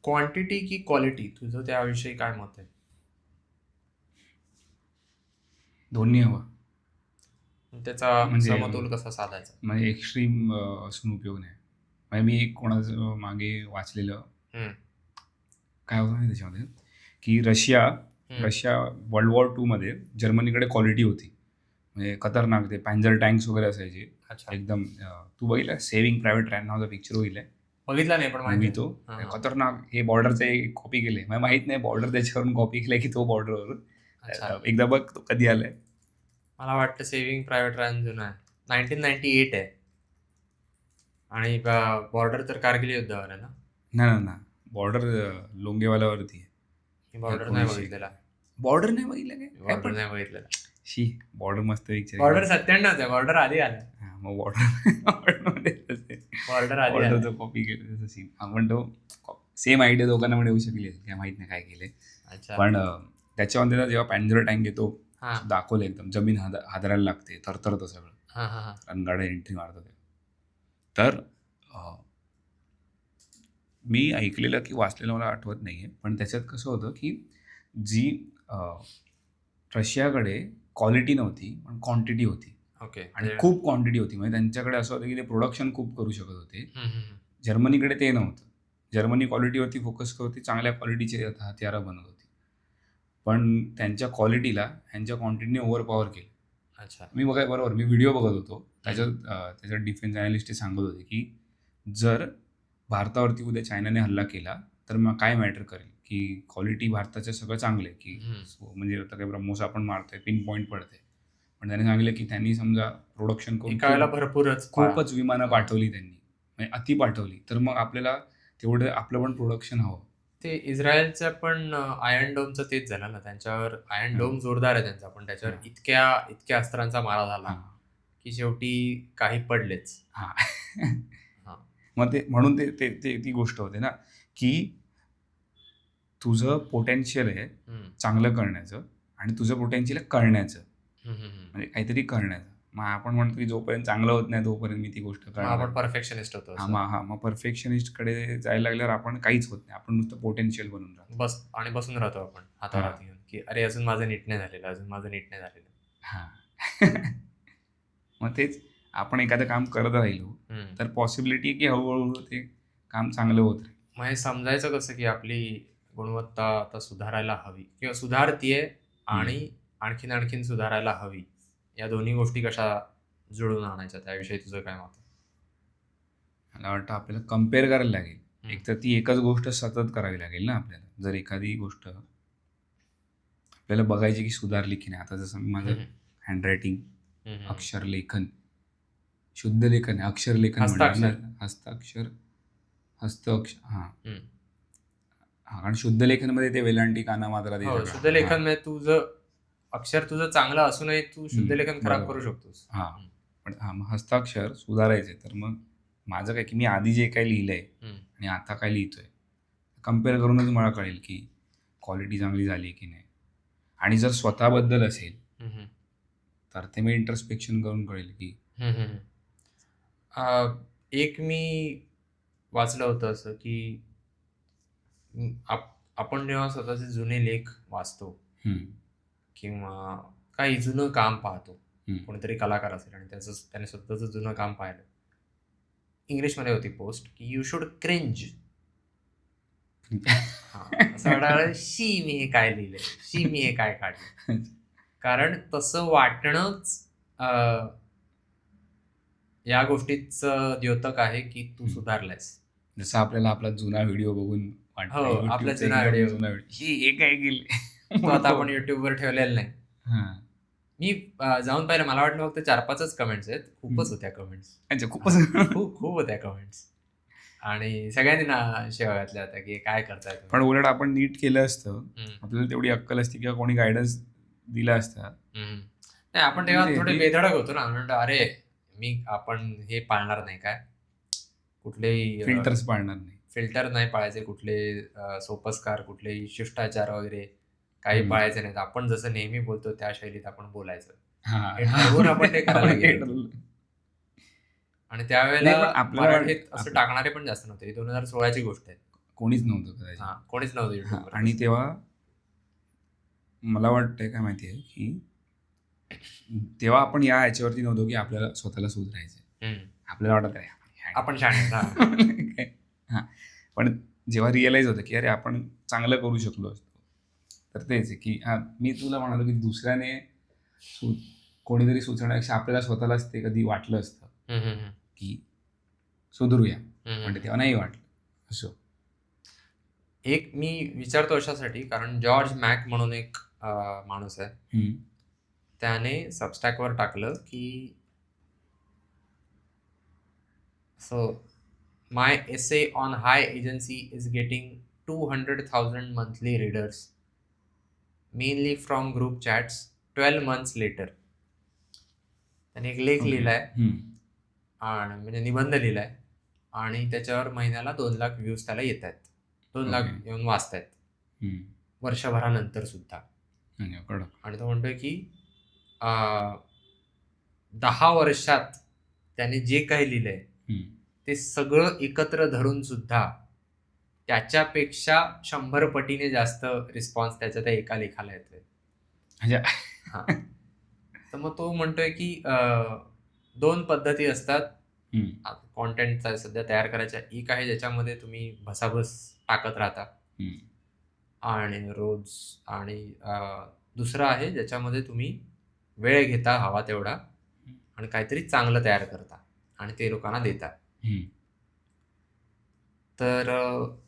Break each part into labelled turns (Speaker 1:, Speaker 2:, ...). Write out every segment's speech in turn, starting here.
Speaker 1: Quantity की quality, तुझं त्याविषयी काय मत आहे?
Speaker 2: दोन्ही हवं.
Speaker 1: त्याचा
Speaker 2: म्हणजे
Speaker 1: समतोल कसा साधायचा?
Speaker 2: म्हणजे एक्स्ट्रीम असून उपयोग नाही. म्हणजे मी एक कोणाचं मागे वाचलेलं,
Speaker 1: हम्म,
Speaker 2: काय होतं माहिती त्याच्यामध्ये, की रशिया
Speaker 1: हम्म.
Speaker 2: रशिया वर्ल्ड वॉर 2 मध्ये जर्मनीकडे क्वालिटी होती. म्हणजे खतरनाक ते पॅन्झर टँक्स वगैरे असायचे
Speaker 1: अच्छा,
Speaker 2: एकदम. तू बघितलं सेव्हिंग प्रायव्हेट रॅन नावाचा पिक्चर बघितलाय?
Speaker 1: बघितला नाही पण माहिती
Speaker 2: मूवी
Speaker 1: आहे.
Speaker 2: तो
Speaker 1: हा, हा.
Speaker 2: खतरनाक. हे बॉर्डरचं एक कॉपी केले, मला माहित नाही बॉर्डर त्याच्यावरून कॉपी केलंय की तो बॉर्डरवरून.
Speaker 1: अच्छा,
Speaker 2: एकदा बघ तो कधी आलाय.
Speaker 1: मला वाटतं सेव्हिंग प्रायव्हेट रॅन जुना आहे, 1998 आहे. आणि बॉर्डर तर कारगिल युद्धावर आहे ना?
Speaker 2: ना ना बॉर्डर लोंगेवालावरती आहे.
Speaker 1: मी बॉर्डर नाही
Speaker 2: 1900.
Speaker 1: बघितलेला.
Speaker 2: बॉर्डर नाही बघितलं काय काय
Speaker 1: बॉर्डर
Speaker 2: पण.
Speaker 1: नाही बघितलेला.
Speaker 2: शी बॉर्डर मस्त पिक्चर
Speaker 1: बॉर्डर
Speaker 2: आहे.
Speaker 1: 97 आहे, बॉर्डर आधी आला.
Speaker 2: हा, मग बॉर्डर
Speaker 1: बॉर्डर आधी आला.
Speaker 2: बॉर्डरचं कॉपी केलं तसं सीन. आपण तो सेम आयडिया दोघांना पण येऊ शकली, काय माहित नाही काय केले.
Speaker 1: अच्छा.
Speaker 2: पण त्याच्यामध्ये ना जेव्हा पॅन्झर टँक येतो
Speaker 1: हा,
Speaker 2: दाखवलं एकदम जमीन हादरायला लागते, थरथरतं सगळं,
Speaker 1: हा, हा, हा.
Speaker 2: रणगाडा एंट्री मारतो ते. तर मी ऐकलेलं की वाचलेलं मला आठवत नाही आहे, पण त्याच्यात कसं होतं की जी रशियाकडे क्वालिटी नव्हती पण क्वांटिटी होती.
Speaker 1: ओके.
Speaker 2: आणि खूप क्वांटिटी होती. म्हणजे त्यांच्याकडे असं होतं की ते प्रोडक्शन खूप करू शकत होते. जर्मनीकडे ते नव्हतं. जर्मनी क्वालिटीवरती फोकस करत होती, चांगल्या क्वालिटीचे हत्यारं बनवत होती. पण त्यांच्या क्वालिटीला ह्यांच्या क्वांटिटीने ओव्हरपॉवर केलं.
Speaker 1: अच्छा.
Speaker 2: बरोबर मी व्हिडिओ बघत होतो त्याच्यात डिफेन्स अनालिस्ट सांगत होते की जर भारतावरती उद्या चायनाने हल्ला केला तर मग काय मॅटर करेल की क्वालिटी भारताचं सगळं चांगलं आहे की म्हणजे आता काही ब्रह्मोस आपण मारतोय पिन पॉईंट पडते. पण त्यांनी सांगितलं की त्यांनी समजा प्रोडक्शन करून
Speaker 1: एका वेळेला भरपूरच
Speaker 2: खूपच विमानं पाठवली त्यांनी, म्हणजे अति पाठवली, तर मग आपल्याला तेवढं आपलं पण प्रोडक्शन हवं.
Speaker 1: ते इस्रायलचं पण आयर्न डोमचं तेच झालं ना, त्यांच्यावर आयर्न डोम जोरदार आहे त्यांचा, पण त्याच्यावर इतक्या अस्त्रांचा मारा झाला की शेवटी काही पडलेच.
Speaker 2: हा
Speaker 1: हा.
Speaker 2: मग ते म्हणून ती गोष्ट होते ना की तुझं पोटेन्शियल आहे चांगलं करण्याचं आणि तुझं पोटेन्शियल आहे करण्याचं, म्हणजे काहीतरी करण्याचं. मग आपण म्हणतो की जोपर्यंत चांगलं होत नाही तोपर्यंत मी ती गोष्ट करणार.
Speaker 1: आपण परफेक्शनिस्ट होतो.
Speaker 2: मग परफेक्शनिस्टकडे जायला लागल्यावर आपण काहीच होत नाही, आपण नुसतं पोटेन्शियल बनून राहतो.
Speaker 1: बसून राहतो आपण हातावर हात घेऊन की अरे अजून माझं नीट नाही झालेलं.
Speaker 2: हां मग तेच आपण एखादं काम करत राहिलो तर पॉसिबिलिटी आहे की हळूहळू ते काम चांगलं होत राहील.
Speaker 1: मग हे समजायचं कसं की आपली गुणवत्ता आता सुधारायला हवी किंवा सुधारतीये आणि आणखीन सुधारायला हवी, या दोन्ही गोष्टी कशा जुळून आणायच्या, त्याविषयी तुझं काय मत आहे?
Speaker 2: मला वाटतं आपल्याला कम्पेअर करायला लागेल. एक तर ती एकच गोष्ट सतत करावी लागेल ना आपल्याला. जर एखादी गोष्ट आपल्याला बघायची की सुधारली की नाही. आता जसं माझं हँडरायटिंग, अक्षरलेखन, शुद्ध लेखन आहे, अक्षरलेखन म्हणणार ना, हस्ताक्षर कारण शुद्ध लेखनमध्ये ते वेलांटी काना मात्रा ते सगळं.
Speaker 1: शुद्ध लेखन म्हणजे तुझं अक्षर चांगलं असूनही तू शुद्ध लेखन खराब करू शकतोस.
Speaker 2: पण मग हस्ताक्षर सुधारायचे तर मग माझं काय की मी आधी जे काही लिहिलंय आणि आता काय लिहितोय कम्पेअर करूनच मला कळेल की क्वालिटी चांगली झाली की नाही. आणि जर स्वतःबद्दल असेल तर ते मी इंट्रोस्पेक्शन करून कळेल की
Speaker 1: एक मी वाचलं होतं असं की आपण जेव्हा स्वतःचे जुने लेख वाचतो किंवा काही जुनं काम पाहतो, कोणीतरी कलाकार असेल आणि त्याने स्वतःचं जुनं काम पाहिलं, इंग्लिशमध्ये होती पोस्ट की यू शुड क्रिंज. असं वाटायला शी मी हे काय लिहिलंय, शी मी हे काय काढलं. कारण तसं वाटणंच या गोष्टीचं द्योतक आहे की तू सुधारलायस.
Speaker 2: जसं आपल्याला आपला जुना व्हिडिओ बघून वाटतं
Speaker 1: आपला जुना व्हिडिओ
Speaker 2: हे काय केलं
Speaker 1: तो आता आपण युट्यूबवर ठेवलेला नाही. मी जाऊन पाहिलं, मला वाटलं फक्त 4-5च कमेंट्स आहेत, खूपच होत्या कमेंट्स. खूप होत्या कमेंट्स आणि सगळ्यांनी ना शेवा घातल्या होत्या की काय करताय.
Speaker 2: पण उलट आपण नीट केलं असतं, आपल्याला तेवढी अक्कल असते किंवा कोणी गायडन्स दिला असता.
Speaker 1: नाही, आपण तेव्हा थोडे बेधडक होतो ना, म्हणतो अरे आपण हे पाळणार नाही, काय कुठलेही
Speaker 2: फिल्टर्स पाळणार नाही,
Speaker 1: फिल्टर नाही पाळायचे, कुठले सोपस्कार, कुठलेही शिष्टाचार वगैरे काही पाळायचे नाहीत. आपण जसं नेहमी बोलतो त्या शैलीत आपण बोलायचं, हे ठरवून आपण ते करायला गेलो. आणि त्यावेळेला मराठीत असं टाकणारे पण जास्त नव्हते. 2016ची गोष्ट आहे.
Speaker 2: कोणीच नव्हतं कदाचित.
Speaker 1: हां, कोणीच नव्हतं
Speaker 2: हां,
Speaker 1: YouTubeवर.
Speaker 2: आणि तेव्हा मला वाटतंय काय माहिती आहे की तेव्हा आपण या ह्याच्यावरती नव्हतो की आपल्याला स्वतःला सुधारायचं.
Speaker 1: हं.
Speaker 2: आपल्याला वाटत आहे
Speaker 1: आपण शहाणे आहेत. हां.
Speaker 2: हां, पण जेव्हा रिअलाईज होतं की अरे आपण चांगलं करू शकलो असतो, तर तेच आहे की मी तुला म्हणालो की दुसऱ्याने कोणीतरी सुचवण्यापेक्षा आपल्याला स्वतःलाच ते कधी वाटलं असतं
Speaker 1: हं, हं, हं.
Speaker 2: की सुधरूया,
Speaker 1: हं,
Speaker 2: पण ते
Speaker 1: हं.
Speaker 2: तेव्हा नाही वाटलं असं.
Speaker 1: एक मी विचारतो अशासाठी कारण जॉर्ज मॅक म्हणून एक माणूस आहे. त्याने सबस्टॅकवर टाकलं की so my essay on high agency is getting 200,000 monthly readers mainly from group chats 12 months later. त्याने एक लेख लिहिलाय आणि म्हणजे निबंध लिहिलाय आणि त्याच्यावर महिन्याला 2 लाख व्ह्यूज त्याला येत आहेत. 2 लाख
Speaker 2: Okay.
Speaker 1: येऊन वाचतायत वर्षभरानंतर सुद्धा. आणि तो म्हणतोय की 10 वर्षात त्याने जे काही लिहिलंय ते सगळं एकत्र धरून सुद्धा त्याच्यापेक्षा 100 पटीने जास्त रिस्पॉन्स त्याच्या त्या एका लेखाला येतोय. हां. तर मग तो म्हणतोय की 2 पद्धती असतात कॉन्टेंट सध्या तयार करायच्या. एक आहे ज्याच्यामध्ये तुम्ही भसाभस टाकत राहता आणि रोज आणि दुसरं आहे ज्याच्यामध्ये तुम्ही वेळ घेता हवा तेवढा आणि काहीतरी चांगलं तयार करता आणि ते लोकांना देता. तर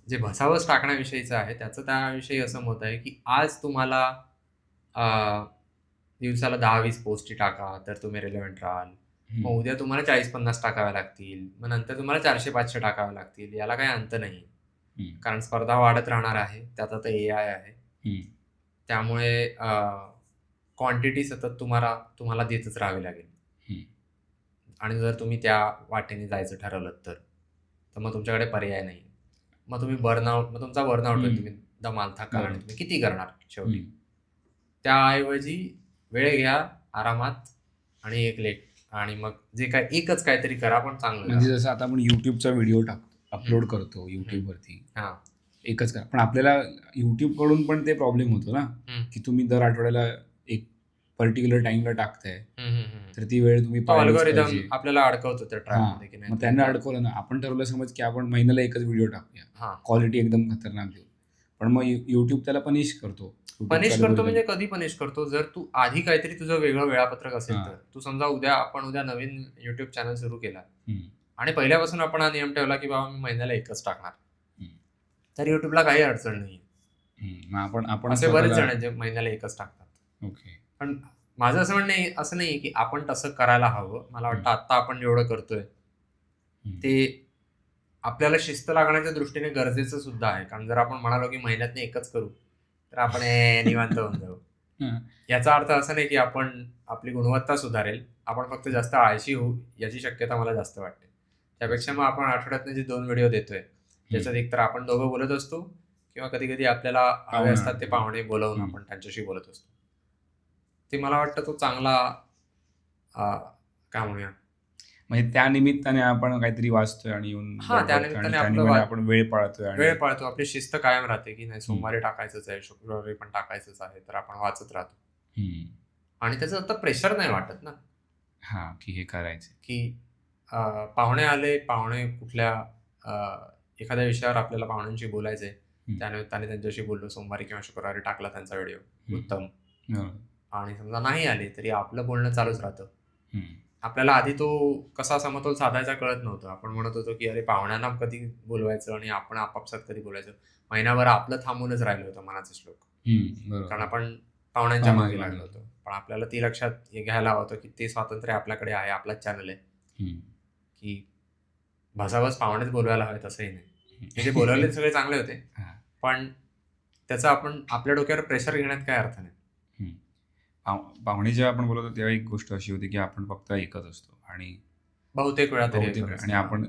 Speaker 1: जे भसावस टाकण्याविषयीचं आहे त्याचं त्याविषयी असं मत आहे की आज तुम्हाला दिवसाला 10-20 पोस्टी टाका तर तुम्ही रिलेव्हंट राहाल. मग उद्या तुम्हाला 40-50 टाकाव्या लागतील. मग नंतर तुम्हाला 400-500 टाकाव्या लागतील. याला काही अंत नाही. कारण स्पर्धा वाढत राहणार आहे. त्यात आता AI आहे. त्यामुळे क्वांटिटी सतत तुम्हाला देतच राहावी लागेल. आणि जर तुम्ही त्या वाटेने जायचं ठरवलं तर मग तुमच्याकडे पर्याय नाही. मग तुमचा बर्नआउट होईल. तुम्ही दमाल, थकाल आणि तुम्ही किती करणार शेवटी. त्याऐवजी वेळ घ्या आरामात आणि एक लेख आणि मग जे काय एकच काहीतरी करा पण चांगलं.
Speaker 2: म्हणजे जसं आता आपण युट्यूबचा व्हिडिओ अपलोड करतो युट्यूबवरती, एकच करा. पण आपल्याला युट्यूब कडून पण ते प्रॉब्लेम होतो ना की तुम्ही दर आठवड्याला एक पर्टिक्युलर टाइमला टाकताय, तर ती वेळ तुम्ही
Speaker 1: अल्गोरिदम आपल्याला अडकवतो त्या ट्रॅकमध्ये की
Speaker 2: मग
Speaker 1: नाही.
Speaker 2: त्यांना अडकवलं ना. आपण ठरवलं समज की आपण महिन्याला एकच व्हिडिओ टाकूया, क्वालिटी एकदम खतरनाक देऊ, पण मग युट्यूब त्याला पनिश करतो.
Speaker 1: म्हणजे कधी पनिश करतो जर तू आधी काहीतरी तुझं वेगळं वेळापत्रक असेल तर. तू समजा आपण उद्या नवीन युट्यूब चॅनल सुरू केला आणि पहिल्यापासून आपण हा नियम ठेवला की बाबा मी महिन्याला एकच टाकणार, तर युट्यूबला काही अडचण नाही.
Speaker 2: आपण
Speaker 1: असे बरेच जण आहेत जे महिन्याला एकच टाकतात.
Speaker 2: ओके.
Speaker 1: पण माझं असं म्हणणं असं नाही की आपण तसं करायला हवं. मला वाटतं आता आपण जेवढं करतोय ते आपल्याला शिस्त लागण्याच्या दृष्टीने गरजेचं सुद्धा आहे. कारण जर आपण म्हणालो की महिन्यातनं एकच करू तर आपण निवांत होऊन जाऊ. याचा अर्थ असा नाही की आपली गुणवत्ता सुधारेल. आपण फक्त जास्त आळशी होऊ याची शक्यता मला जास्त वाटते. त्यापेक्षा मग आपण आठवड्यातनं जे 2 व्हिडिओ देतोय त्याच्यात एकतर आपण दोघं बोलत असतो किंवा कधी-कधी आपल्याला हवे असतात ते पाहुणे बोलावून आपण त्यांच्याशी बोलत असतो. ते मला वाटतं तो चांगला काय म्हणूया
Speaker 2: म्हणजे त्या निमित्ताने आपण काहीतरी वाचतोय आणि येऊन
Speaker 1: त्यानिमित्ताने
Speaker 2: आपण वेळ पाळतोय.
Speaker 1: आपली शिस्त कायम राहते की नाही सोमवारी टाकायचंच आहे, शुक्रवारी पण टाकायचंच आहे, तर आपण वाचत राहतो. आणि त्याचं आता प्रेशर नाही वाटत ना
Speaker 2: की हे करायचं
Speaker 1: की पाहुणे आले, पाहुणे कुठल्या एखाद्या विषयावर आपल्याला पाहुण्यांशी बोलायचंय, त्यानिमित्ताने त्यांच्याशी बोललो, सोमवारी किंवा शुक्रवारी टाकला त्यांचा व्हिडिओ, उत्तम. आणि समजा नाही आले तरी आपलं बोलणं चालूच राहतं. आपल्याला आधी तो कसा समतोल साधायचा कळत नव्हतं. आपण म्हणत होतो की अरे पाहुण्यांना कधी बोलवायचं आणि आपण आपापसात कधी बोलायचं. महिनाभर आपलं थांबूनच राहिलं होतं मनाचे श्लोक. कारण आपण पाहुण्यांच्या मागे लागलो होतो. पण आपल्याला ती लक्षात घ्यायला हवं होतं की ते स्वातंत्र्य आपल्याकडे आहे, आपलाच चॅनल आहे की भसाभस पाहुणेच बोलवायला हवेत असंही नाही. म्हणजे बोलवले सगळे चांगले होते, पण त्याचा आपण आपल्या डोक्यावर प्रेशर घेण्यात काय अर्थ नाही.
Speaker 2: पाहुणे जेव्हा आपण बोलतो तेव्हा एक गोष्ट अशी होती की आपण फक्त ऐकत असतो आणि
Speaker 1: बहुतेक वेळा
Speaker 2: आणि आपण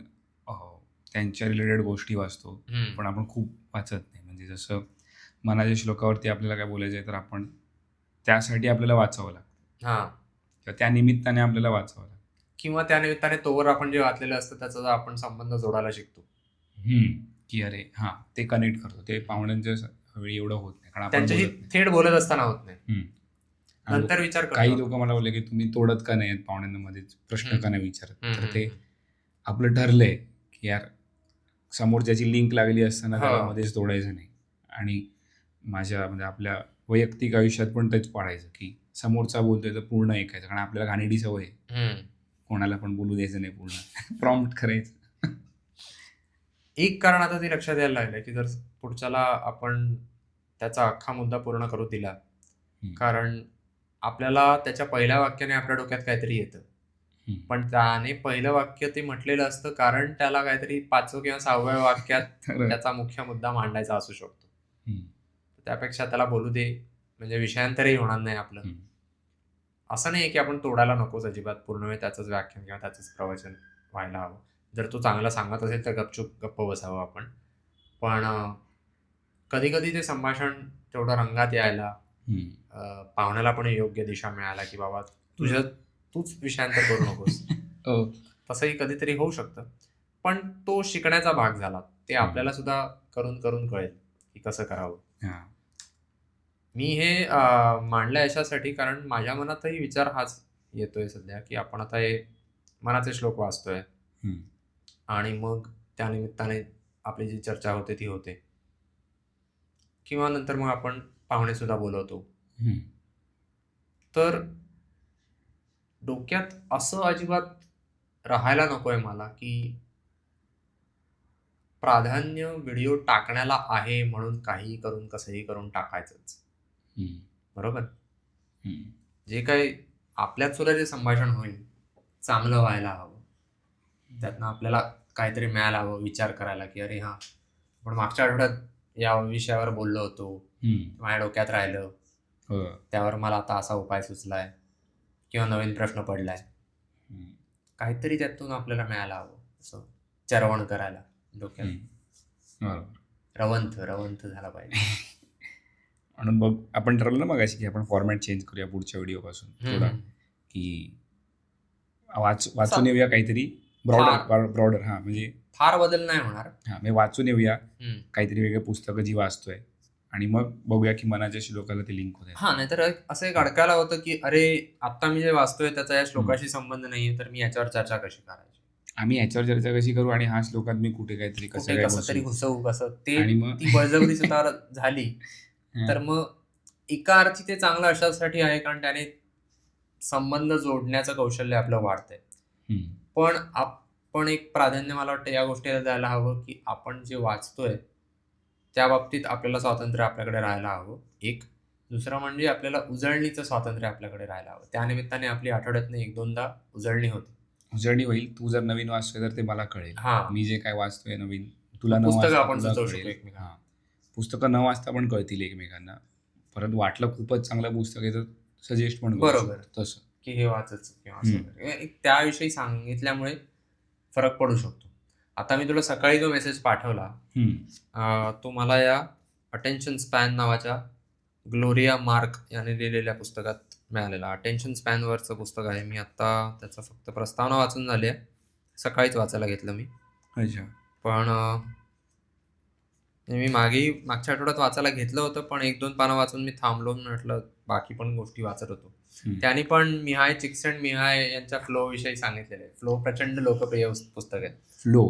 Speaker 2: त्यांच्या रिलेटेड गोष्टी वाचतो, पण आपण खूप वाचत नाही. म्हणजे जसं मनाच्या श्लोकावरती आपल्याला काय बोलायचं आहे तर आपण त्यासाठी आपल्याला वाचावं लागतं किंवा त्या निमित्ताने आपल्याला वाचावं लागतं किंवा
Speaker 1: त्या निमित्ताने तोवर आपण जे वाचलेलं असतं त्याचा आपण संबंध जोडायला शिकतो.
Speaker 2: की अरे हां, ते कनेक्ट करतो. ते पाहुण्यांच्या वेळी एवढं होत नाही, कारण आपण
Speaker 1: त्यांच्याशी
Speaker 2: बोलत नाही.
Speaker 1: थेट बोलत असताना होत नाही.
Speaker 2: हं. आणि
Speaker 1: नंतर विचार करतो
Speaker 2: काही
Speaker 1: आपण.
Speaker 2: लोक मला बोलले की तुम्ही तोडत का नाही पाहुण्यांमध्ये प्रश्न
Speaker 1: हम्म.
Speaker 2: का नाही विचारत.
Speaker 1: हम्म,
Speaker 2: तर ते
Speaker 1: हम्म,
Speaker 2: आपलं ठरलंय की यार समोरच्याची लिंक लागली असताना त्याला
Speaker 1: हो.
Speaker 2: मध्येच तोडायचं नाही. आणि माझ्या म्हणजे आपल्या वैयक्तिक आयुष्यात पण तेच पाळायचं की समोरचा बोलतोय तर पूर्ण ऐकायचं, कारण आपल्याला घाणेरडी सवय आहे.
Speaker 1: हम्म.
Speaker 2: कोणाला पण बोलू द्यायचं नाही पूर्ण. प्रॉम्प्ट करायचं.
Speaker 1: एक कारण आता ते लक्षात यायला लागलं की जर पुढच्याला आपण त्याचा अख्खा मुद्दा पूर्ण करू दिला, कारण आपल्याला त्याच्या पहिल्या वाक्याने आपल्या डोक्यात काहीतरी येतं, पण त्याने पहिलं वाक्य ते म्हटलेलं असतं कारण त्याला काहीतरी 5व्या किंवा 6व्या वाक्यात त्याचा मुख्य मुद्दा मांडायचा असू शकतो. त्यापेक्षा त्याला बोलू दे, म्हणजे विषयांतरही होणार नाही आपलं. असं नाही की आपण तोडायला नकोच अजिबात, पूर्ण वेळ त्याचंच व्याख्यान किंवा त्याचंच प्रवचन व्हायला हवं. जर तो चांगला सांगत असेल तर गप्प बसावं आपण. पण कधी कधी ते संभाषण तेवढं रंगात यायला, पाहुण्याला पण योग्य दिशा मिळायला की बाबा तूच विषयांतर करू नकोस, तसंही कधीतरी होऊ शकतं. पण तो शिकण्याचा भाग झाला. ते आपल्याला सुद्धा करून करून कळेल की कसं करावं. मी हे मांडलं याच्यासाठी कारण माझ्या मनातही विचार हाच येतोय सध्या की आपण आता हे मनाचे श्लोक वाचतोय आणि मग त्यानिमित्ताने आपली जी चर्चा होते ती होते, किंवा नंतर मग आपण पाहुणे सुद्धा बोलवतो. तर डोक्यात असं अजिबात राहायला नकोय मला की प्राधान्य व्हिडिओ टाकण्याला आहे म्हणून काही करून कसंही करून टाकायचंच. बरोबर. जे काही आपल्यात सुद्धा जे संभाषण होईल चांगलं व्हायला हवं, त्यातनं आपल्याला काहीतरी मिळायला हवं विचार करायला की अरे हां, आपण मागच्या आठवड्यात या विषयावर बोललो होतो, माझ्या डोक्यात राहिलं, त्यावर मला आता असा उपाय सुचलाय किंवा नवीन प्रश्न पडलाय, काहीतरी त्यातून आपल्याला मिळायला हवं, असं चरवण करायला डोक्यात. रवंथ झाला पाहिजे.
Speaker 2: म्हणून मग आपण ठरवलं ना मगाशी की आपण फॉर्मॅट चेंज करूया पुढच्या व्हिडिओपासून थोडा, की वाचून येऊया काहीतरी ब्रॉडर. हां, म्हणजे
Speaker 1: फार बदल नाही होणार.
Speaker 2: हां, म्हणजे वाचून येऊया काहीतरी वेगळे पुस्तकं जी वाचतोय आणि मग बघूया की मनाच्या श्लोकाला ते लिंक होते.
Speaker 1: हां, नाहीतर असं एक अडकायला होतं की अरे आता मी जे वाचतोय त्याचा या श्लोकाशी संबंध नाहीये, तर मी याच्यावर चर्चा कशी करायची,
Speaker 2: आम्ही याच्यावर चर्चा कशी करू आणि हा श्लोकात मी कुठे काहीतरी
Speaker 1: कसं तरी घुसवू कसं ते,
Speaker 2: आणि मग
Speaker 1: ती बळजबरी स्वतःवर झाली तर मग एका अर्थी ते चांगलं अशासाठी आहे कारण त्याने संबंध जोडण्याचं कौशल्य आपलं वाढतंय. पण आपण एक प्राधान्य मला वाटतं या गोष्टीला द्यायला हवं की आपण जे वाचतोय त्या बाबतीत आपल्याला स्वातंत्र्य आपल्याकडे राहायला हवं. एक दुसरं म्हणजे आपल्याला उजळणीचं स्वातंत्र्य आपल्याकडे राहायला हवं. त्यानिमित्ताने आपली आठवड्यातनं 1-2दा उजळणी होते.
Speaker 2: उजळणी होईल. तू जर नवीन वाचतोय तर ते मला कळेल. मी जे काय वाचतोय नवीन तुला न
Speaker 1: पुस्तकं
Speaker 2: वाचता
Speaker 1: आपण
Speaker 2: तुला
Speaker 1: सुचवू
Speaker 2: कळेल.
Speaker 1: शकतो एकमेकांना.
Speaker 2: पुस्तकं न वाचता पण कळतील एकमेकांना. परत वाटलं खूपच चांगलं पुस्तक आहे तर सजेस्ट पण करू
Speaker 1: बरोबर
Speaker 2: शकतो तसं.
Speaker 1: की हे वाचच किंवा असं एक त्याविषयी सांगितल्यामुळे फरक पडू शकतो. आता मी तुला सकाळी जो मेसेज पाठवला तो मला या अटेन्शन स्पॅन नावाच्या ग्लोरिया मार्क याने लिहिलेल्या पुस्तकात मिळालेला. अटेन्शन स्पॅनवरचं पुस्तक आहे. मी आत्ता त्याचा फक्त प्रस्तावना वाचून झाली आहे. सकाळीच वाचायला घेतलं मी.
Speaker 2: अच्छा.
Speaker 1: पण मी मागच्या आठवड्यात वाचायला घेतलं होतं, पण 1-2 पानं वाचून मी थांबलो. म्हटलं बाकी पण गोष्टी वाचत होतो. त्यांनी पण मिहाय चिक्सनमिहाय यांच्या फ्लो विषयी सांगितलेलं आहे. फ्लो प्रचंड लोकप्रिय पुस्तक आहे. फ्लो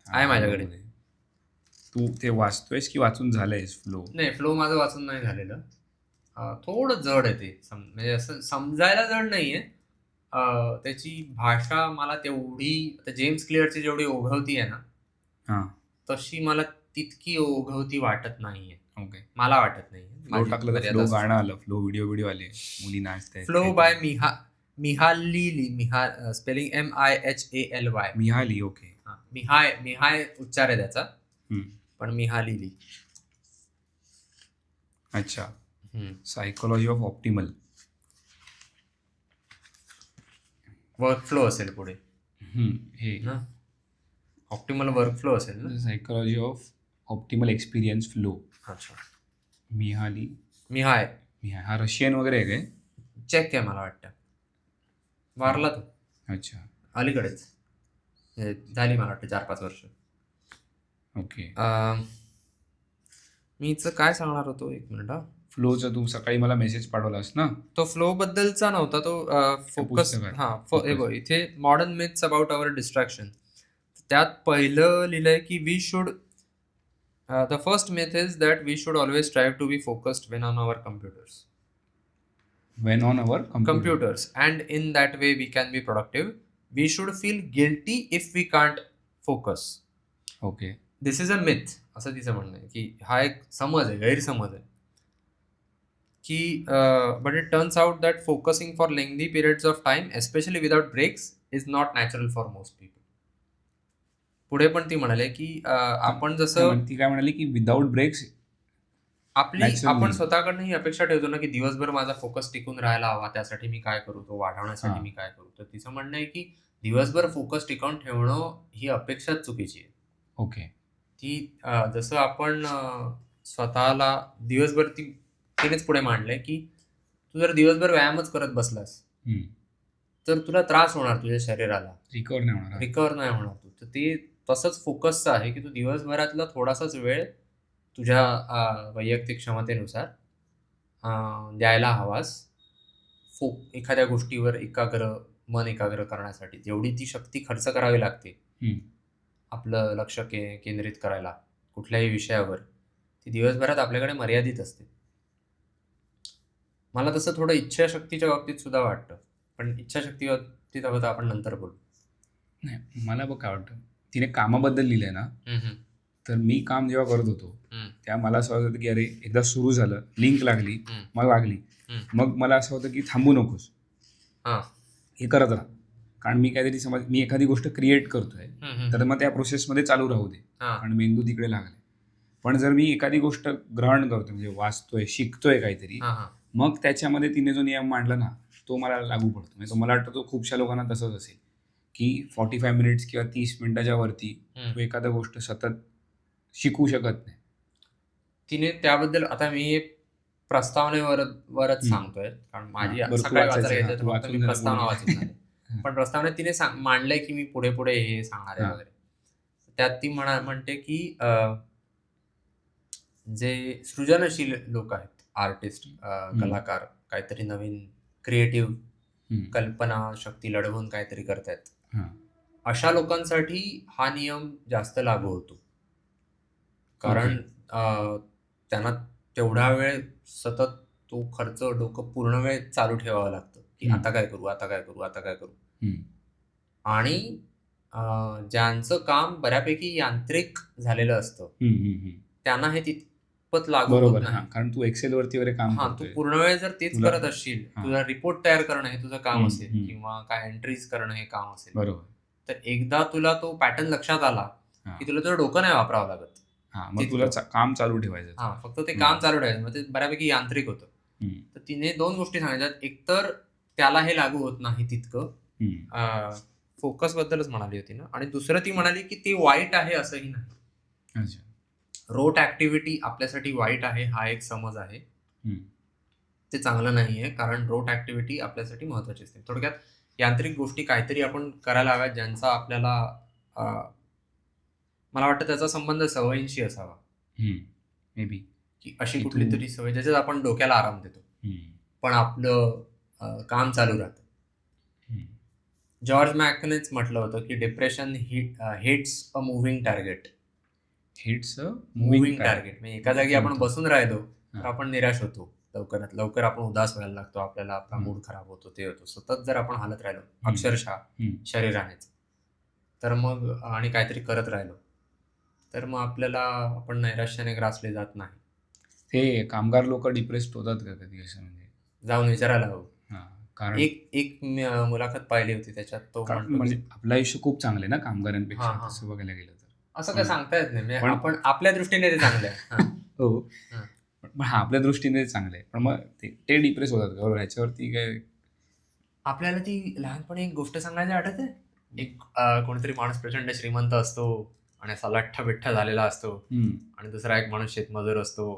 Speaker 1: आहे माझ्याकडे.
Speaker 2: तू ते वाचतोयस की वाचून झालंयस फ्लो?
Speaker 1: नाही, फ्लो माझं वाचून नाही झालेलं. थोडं जड आहे ते, म्हणजे असं समजायला जड नाहीये. त्याची भाषा मला तेवढी, आता जेम्स क्लिअरची जेवढी ओघवती आहे ना, तशी मला तितकी ओघवती वाटत नाहीये.
Speaker 2: ओके.
Speaker 1: मला वाटत नाही.
Speaker 2: फ्लो टाकलं तर फ्लो गाणं आलं, फ्लो व्हिडिओ आले, मुली नाचतायत.
Speaker 1: Flow by Mihaly, spelling MIHALY.
Speaker 2: Mihaly. Okay.
Speaker 1: Mihaly उच्चार आहे त्याचा, पण मिहाली.
Speaker 2: अच्छा. सायकोलॉजी ऑफ ऑप्टिमल
Speaker 1: वर्कफ्लो असेल पुढे.
Speaker 2: हे
Speaker 1: ऑप्टिमल वर्कफ्लो असेल ना.
Speaker 2: Psychology of optimal experience flow.
Speaker 1: अच्छा. मिहाय
Speaker 2: हा रशियन वगैरे आहे काय?
Speaker 1: चेक आहे मला वाटतं. वारला तो.
Speaker 2: अच्छा.
Speaker 1: अलीकडेच झाली मला वाटतं 4-5 वर्ष.
Speaker 2: ओके.
Speaker 1: मी हिचं काय सांगणार होतो, एक मिनिट हा.
Speaker 2: फ्लोचं तू सकाळी मला मेसेज पाठवलास ना?
Speaker 1: तो फ्लो बद्दलचा नव्हता, तो फोकस.
Speaker 2: पुस्तकात.
Speaker 1: हा, हे
Speaker 2: Focus.
Speaker 1: बघ, इथे modern myths about our distraction, त्यात पहिलं लिहिलंय की we should the first myth is that we should always try to be focused when on our computers.
Speaker 2: When on our computer.
Speaker 1: Computers, and in that way we can be productive. We should feel guilty if we can't focus.
Speaker 2: Okay.
Speaker 1: This is a myth, असं तिचं म्हणणं आहे की हा एक समज आहे, गैरसमज आहे की but it turns out that focusing for lengthy periods of time, especially without breaks, is not natural for most people. पुढे पण ती म्हणाले की आपण जसं
Speaker 2: ती काय म्हणाली की विदाउट ब्रेक्स
Speaker 1: आपण
Speaker 2: Naturally.
Speaker 1: स्वतःकडनं ही अपेक्षा ठेवतो ना की दिवसभर माझा फोकस टिकून राहायला हवा, त्यासाठी मी काय करू, तो वाढवण्यासाठी
Speaker 2: हा.
Speaker 1: मी काय करू. तर तिचं म्हणणं आहे की दिवसभर फोकस टिकवून ठेवणं ही अपेक्षाच चुकीची आहे.
Speaker 2: ओके.
Speaker 1: ती जसं आपण स्वतःला दिवसभर तिनेच पुढे मांडलंय की तू जर दिवसभर व्यायामच करत बसलास तर तुला त्रास होणार तुझ्या शरीराला,
Speaker 2: रिकवर नाही होणार.
Speaker 1: रिकवर नाही होणार तू. तर ते तसंच फोकसचं आहे की तू दिवसभरातला थोडासाच वेळ तुझ्या वैयक्तिक क्षमतेनुसार द्यायला हवास. एखाद्या गोष्टीवर मन एकाग्र करण्यासाठी जेवढी ती शक्ती खर्च करावी लागते आपलं लक्ष केंद्रित करायला कुठल्याही विषयावर, ती दिवसभरात आपल्याकडे मर्यादित असते. मला तसं थोडं इच्छाशक्तीच्या बाबतीत सुद्धा वाटतं, पण इच्छाशक्ती बाबतीत हवं तर आपण नंतर बोलू.
Speaker 2: नाही, मला बघ काय वाटतं, तिने कामाबद्दल लिहिलंय ना, तर मी काम जेव्हा करत होतो त्या मला असं वाटतं की अरे एकदा सुरू झालं, लिंक लागली, मला लागली, मग मला असं होतं की थांबू नकोस, हे करत राहा. कारण मी काहीतरी समज मी एखादी गोष्ट क्रिएट करतोय तर मग त्या प्रोसेसमध्ये चालू राहू दे, कारण मेंदू तिकडे लागले. पण जर मी एखादी गोष्ट ग्रहण करतोय, म्हणजे वाचतोय, शिकतोय काहीतरी, मग त्याच्यामध्ये तिने जो नियम मांडला ना तो मला लागू पडतो. म्हणजे तो मला वाटतं तो खूपशा लोकांना तसंच असेल की 45 मिनिट्स किंवा 30 मिनिटाच्या वरती तू एखादा गोष्ट सतत शिकू शकत नाही.
Speaker 1: तिने त्याबद्दल, आता मी प्रस्तावनेवरच सांगतोय, कारण माझी सकाळी वाचायला घ्यायचं तर फक्त मी प्रस्तावना वाचत नाही. पण प्रस्तावनेत तिने मांडलंय की मी पुढे पुढे हे सांगणार आहे वगैरे. त्यात ती म्हणते की जे सृजनशील लोक आहेत, आर्टिस्ट, कलाकार, काहीतरी नवीन क्रिएटिव्ह कल्पना शक्ती लढवून काहीतरी करतायत, अशा लोकांसाठी हा नियम जास्त लागू होतो. कारण त्यांना तेवढा वेळ सतत तो खर्च डोकं पूर्ण वेळ चालू ठेवावं लागतं की आता काय करू, आता काय करू, आता काय करू. आणि ज्यांचं काम बऱ्यापैकी यांत्रिक झालेलं असतं त्यांना हे तितपत लागू होत नाही.
Speaker 2: कारण तू एक्सेल वरती वगैरे काम
Speaker 1: तू
Speaker 2: करतोय,
Speaker 1: पूर्ण वेळ जर तेच करत असशील, तुझा रिपोर्ट तयार करणं हे तुझं काम असेल किंवा काय एंट्रीज करणं हे काम असेल,
Speaker 2: बरोबर,
Speaker 1: तर एकदा तुला तो पॅटर्न लक्षात आला की तुला तुझं डोकं नाही वापरावं लागत.
Speaker 2: मग तुला काम चालू ठेवायचं.
Speaker 1: फक्त ते काम चालू ठेवायचं, मग ते बऱ्यापैकी यांत्रिक होतं. तर तिने 2 गोष्टी सांगितल्यात. एकतर त्याला हे लागू होत नाही तितकं, फोकस बद्दलच म्हणाली होती ना, आणि दुसरं ती म्हणाली की ते वाईट आहे असंही नाही. रोट ऍक्टिव्हिटी आपल्यासाठी वाईट आहे हा एक समज आहे, ते चांगलं नाहीये, कारण रोट ऍक्टिव्हिटी आपल्यासाठी महत्वाची असते. थोडक्यात यांत्रिक गोष्टी काहीतरी आपण करायला हव्यात ज्यांचा आपल्याला, मला वाटतं त्याचा संबंध सवयींशी असावा.
Speaker 2: मे बी
Speaker 1: की अशी कुठली तरी सवय ज्याच्यात आपण डोक्याला आराम देतो पण आपलं काम चालू राहतं. जॉर्ज मॅकनेच म्हटलं होतं की depression hits a moving target. Moving target म्हणजे एका जागी आपण बसून राहिलो तर आपण निराश होतो, लवकरात लवकर आपण उदास व्हायला लागतो, आपल्याला आपला मूड खराब होतो, ते होतो. सतत जर आपण हालत राहिलो अक्षरशः शरीरानेच, तर मग आणि काहीतरी करत राहिलो तर मग आपल्याला आपण नैराश्याने ग्रासले जात नाही.
Speaker 2: ते कामगार लोक डिप्रेस्ड होतात का कधी, असं म्हणजे
Speaker 1: जाऊन विचारायला हवं.
Speaker 2: कारण
Speaker 1: एक मुलाखत पाहिली होती त्याच्यात तो
Speaker 2: म्हणजे आपलं आयुष्य खूप चांगलं आहे ना कामगारांपेक्षा, तसं बघायला गेलं तर
Speaker 1: असं काय सांगता येत नाही. आपण आपल्या दृष्टीने ते चांगलं आहे.
Speaker 2: हो, पण आपल्या दृष्टीने चांगलं आहे, पण मग ते डिप्रेस होतात का ह्याच्यावरती काय?
Speaker 1: आपल्याला ती लहानपणी एक गोष्ट सांगायची आठवते. एक कोणीतरी माणूस प्रचंड श्रीमंत असतो आणि असा लठ्ठ बिठ्ठ झालेला असतो, आणि दुसरा एक माणूस शेतमजूर असतो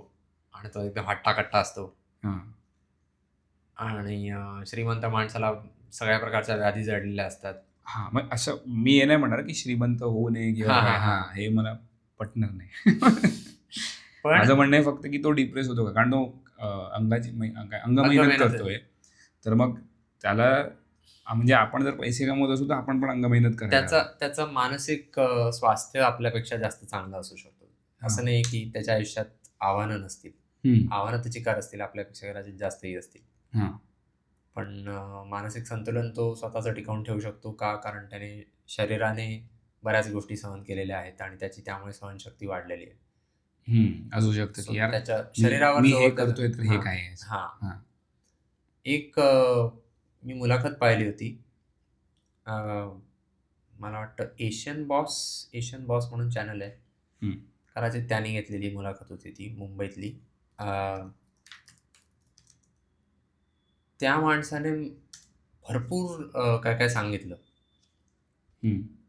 Speaker 1: आणि तो एकदम हट्टाकट्टा असतो, आणि श्रीमंत माणसाला सगळ्या प्रकारच्या व्याधी जडलेल्या असतात.
Speaker 2: मग असं मी हे नाही म्हणणार की श्रीमंत होऊ नये किंवा हे मला पटणार नाही.
Speaker 1: पण
Speaker 2: माझं म्हणणं आहे फक्त की तो डिप्रेस होतो का, कारण तो अंग मेहनत
Speaker 1: मेहनत
Speaker 2: करतोय, तर मग त्याला म्हणजे आपण जर पैसे कमवत असू तर आपण पण अंग मेहनत करायला
Speaker 1: त्याचं मानसिक स्वास्थ्य आपल्यापेक्षा जास्त चांगलं असू शकतो. असं नाही की त्याच्या आयुष्यात आव्हानं नसतील. आव्हानं त्याची कार असतील, आपल्यापेक्षा कदाचित जास्तही असतील.
Speaker 2: हां.
Speaker 1: पण मानसिक संतुलन तो स्वतःचं टिकवून ठेवू शकतो का? कारण त्याने शरीराने बऱ्याच गोष्टी सहन केलेल्या आहेत आणि त्याची त्यामुळे सहनशक्ती वाढलेली आहे.
Speaker 2: असू शकतं
Speaker 1: So
Speaker 2: की यार
Speaker 1: त्याच्या शरीरावर
Speaker 2: मी
Speaker 1: जो
Speaker 2: हे
Speaker 1: त्याचा-
Speaker 2: करतोय तर हे
Speaker 1: हां,
Speaker 2: काय आहे?
Speaker 1: हां.
Speaker 2: हां.
Speaker 1: एक मी मुलाखत पाहिली होती. मला वाटतं एशियन बॉस म्हणून चॅनल आहे.
Speaker 2: हं.
Speaker 1: कदाचित त्याने घेतलेली मुलाखत होती ती मुंबईतली. त्या माणसाने भरपूर काय काय सांगितलं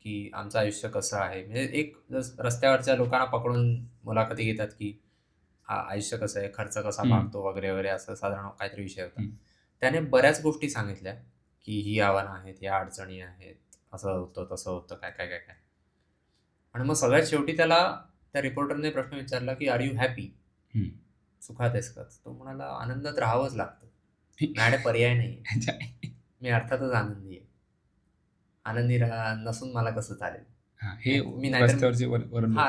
Speaker 1: की आमचं आयुष्य कसं आहे. म्हणजे एक रस्त्यावरच्या लोकांना पकडून मुलाखती घेतात की आयुष्य कसं आहे, खर्च कसा भागतो वगैरे वगैरे, असं साधारण काहीतरी विषय होता. त्याने बऱ्याच गोष्टी सांगितल्या की ही आव्हानं आहेत, या अडचणी आहेत, असं होतं तसं होतं, काय काय काय काय. आणि मग सगळ्यात शेवटी त्याला त्या रिपोर्टरने प्रश्न विचारला की आर यू हॅपी, सुखात आहेस का? तो म्हणाला आनंदात राहावंच लागतं, माझ्याकडे पर्याय नाही, मी अर्थातच आनंदी आहे, आनंदी नसून मला कसं चालेल.
Speaker 2: हे
Speaker 1: मी नाहीतर
Speaker 2: रस्त्यावरचे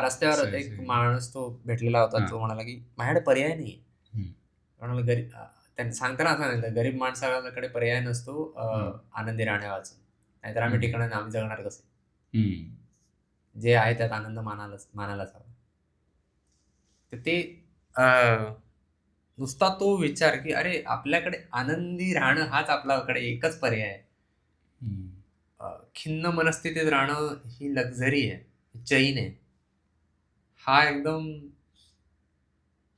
Speaker 1: रस्त्यावर एक माणूस तो भेटलेला होता, तो म्हणाला की माझ्याकडे पर्याय नाही. म्हणाला गरीब, त्यांनी सांगताना असं सांगितलं, गरीब माणसाकडे पर्याय नसतो आनंदी राहण्यावाचून, नाहीतर आम्ही ठिकाणी आम्ही जगणार कसे. जे आहे त्यात आनंद मानायलाच हवा. तर ते नुसता तो विचार की अरे आपल्याकडे आनंदी राहणं हाच आपल्याकडे एकच पर्याय आहे. खिन्न मनस्थितीत राहणं ही लक्झरी आहे, चैन आहे. हा एकदम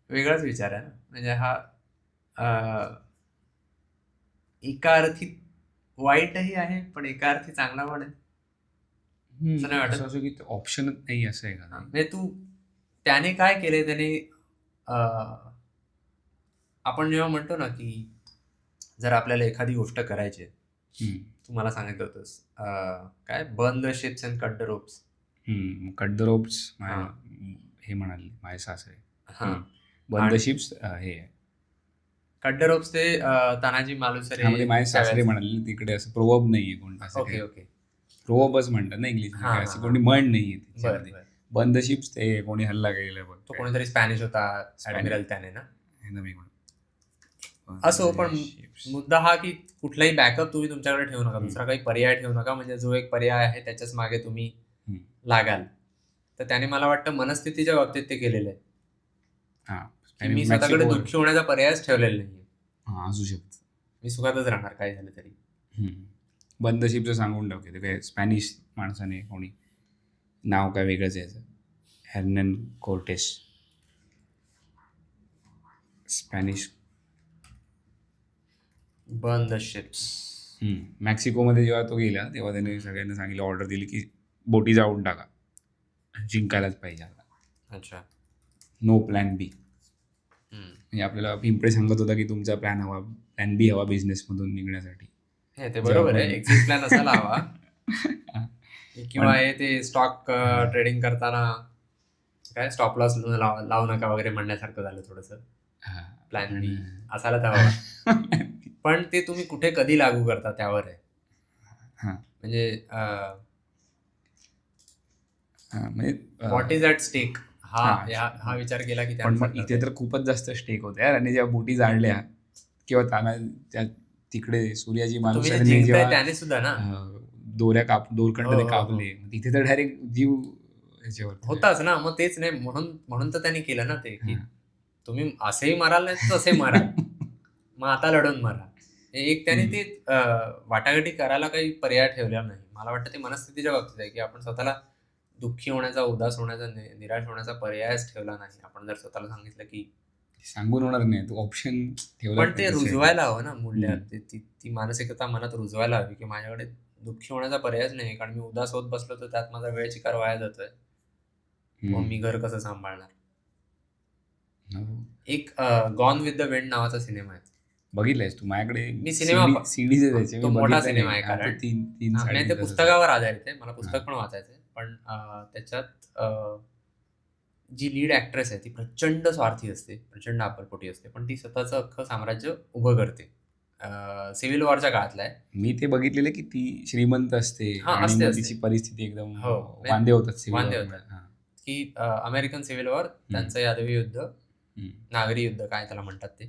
Speaker 1: वेगळाच विचार आहे ना. म्हणजे हा एका अर्थी वाईटही आहे, पण एका अर्थी चांगला पण आहे. असं नाही वाटत?
Speaker 2: असं की ऑप्शनच नाही असं आहे का?
Speaker 1: म्हणजे त्याने काय केलंय, त्याने आपण जेव्हा म्हणतो ना की जर आपल्याला एखादी गोष्ट करायची आहे, तू मला सांगितलं होतंस काय, burn the ships and cut the ropes.
Speaker 2: Cut the ropes हे म्हणाले माझे सासरे. बर्न द शिप्स हे
Speaker 1: कट द रोप्स ते तानाजी मालुसरे.
Speaker 2: त्यामध्ये माझे सासरे म्हणाले, तिकडे असं प्रोवर्ब नाहीये कोणता.
Speaker 1: Okay okay.
Speaker 2: प्रोवर्बच म्हणतात ना इंग्लिश, अशी कोणी म्हण नाहीये त्याच्यामध्ये. बर्न द शिप्स ते कोणी हल्ला केलेला बघ,
Speaker 1: तो कोणीतरी स्पॅनिश होता, ॲडमिरल त्याने ना.
Speaker 2: मी
Speaker 1: असो, पण मुद्दा हा की कुठलाही बॅकअप तुम्ही तुमच्याकडे ठेवू नका, दुसरा काही पर्याय ठेवू नका. म्हणजे जो एक पर्याय आहे त्याच्याच मागे तुम्ही लागाल. तर त्याने मला वाटतं मनस्थितीच्या बाबतीत ते केलेलं आहे. मी स्वतःकडे दुःखी होण्याचा पर्यायच ठेवलेला नाही.
Speaker 2: असू शकतं,
Speaker 1: मी सुखातच राहणार काही झालं तरी.
Speaker 2: बंद शिपचं सांगून टाकते ते काय स्पॅनिश माणसाने, कोणी नाव काय वेगळंच यायचं, Hernan Cortez, Spanish.
Speaker 1: Burn the ships.
Speaker 2: मेक्सिकोमध्ये जेव्हा तो गेला तेव्हा त्याने सगळ्यांना सांगितलं, ऑर्डर दिली की बोटी जाळून टाका, जिंकायलाच पाहिजे आता.
Speaker 1: अच्छा.
Speaker 2: नो प्लॅन बी. म्हणजे आपल्याला पिंपळे सांगत होता की तुमचा प्लॅन बी हवा बिझनेसमधून निघण्यासाठी.
Speaker 1: ते बरोबर आहे, एक्झिट प्लॅन असायला हवा. किंवा हे ते स्टॉक ट्रेडिंग करताना काय स्टॉप लॉस लावू नका वगैरे म्हणण्यासारखं झालं थोडंसं. प्लॅन बी असायलाच हवा. पण ते तुम्ही कुठे कधी लागू करता त्यावर आहे. म्हणजे व्हॉट इज ॲट स्टेक हा विचार केला की
Speaker 2: पण मग इथे तर खूपच जास्त स्टेक होते यार. आणि जेव्हा बोटी जाळल्या किंवा त्या तिकडे सूर्याजी माणूसाने जेव्हा
Speaker 1: त्याने सुद्धा ना
Speaker 2: दोरखंडाने कापले, तिथे तर डायरेक्ट जीव ह्याच्यावर
Speaker 1: होताच ना. मग तेच नाही, म्हणून तर त्यांनी केलं ना ते, की तुम्ही असेही माराल नाही तसे माराल, मग आता लढून मारा. एक त्याने ते वाटाघाटी करायला काही पर्याय ठेवलेला नाही. मला वाटतं ते मनस्थितीच्या बाबतीत आहे की आपण स्वतःला दुःखी होण्याचा, उदास होण्याचा, निराश होण्याचा पर्यायच ठेवला नाही. आपण जर स्वतःला सांगितलं की
Speaker 2: सांगून होणार नाही, तो ऑप्शन ठेवला,
Speaker 1: पण ते रुजवायला हवं ना मूल्य. ती मानसिकता मनात रुजवायला हवी की माझ्याकडे दुःखी होण्याचा पर्यायच नाही, कारण मी उदास होत बसलो तर त्यात माझा वेळ चिकार वाया जातोय. मग मी घर कसं सांभाळणार. एक गॉन विथ द विंड नावाचा सिनेमा आहे,
Speaker 2: बघितलायस तू? माझ्याकडे
Speaker 1: मी सिनेमा
Speaker 2: सीडीज आहे त्याचे,
Speaker 1: तो मोठा सिनेमा आहे, कारण
Speaker 2: तीन
Speaker 1: ते पुस्तकावर आधारित आहे. मला पुस्तक पण वाचायचंय. पण त्याच्यात जी लीड ॲक्ट्रेस आहे ती प्रचंड स्वार्थी असते, प्रचंड अक्कलपोटी असते, पण ती स्वतःचं अख्खं साम्राज्य उभं करते. सिव्हिल वॉरच्या काळातला आहे.
Speaker 2: मी ते बघितलेलं की ती श्रीमंत असते
Speaker 1: हां,
Speaker 2: आणि
Speaker 1: असते,
Speaker 2: मग
Speaker 1: असते.
Speaker 2: तिची परिस्थिती एकदम
Speaker 1: हो,
Speaker 2: वांदे होतात सिव्हिल
Speaker 1: वांदे
Speaker 2: वॉरमुळे.
Speaker 1: होतात.
Speaker 2: हां.
Speaker 1: की अमेरिकन सिव्हिल वॉर, त्यांचं यादवी युद्ध,
Speaker 2: हं.
Speaker 1: नागरी युद्ध काय त्याला म्हणतात ते.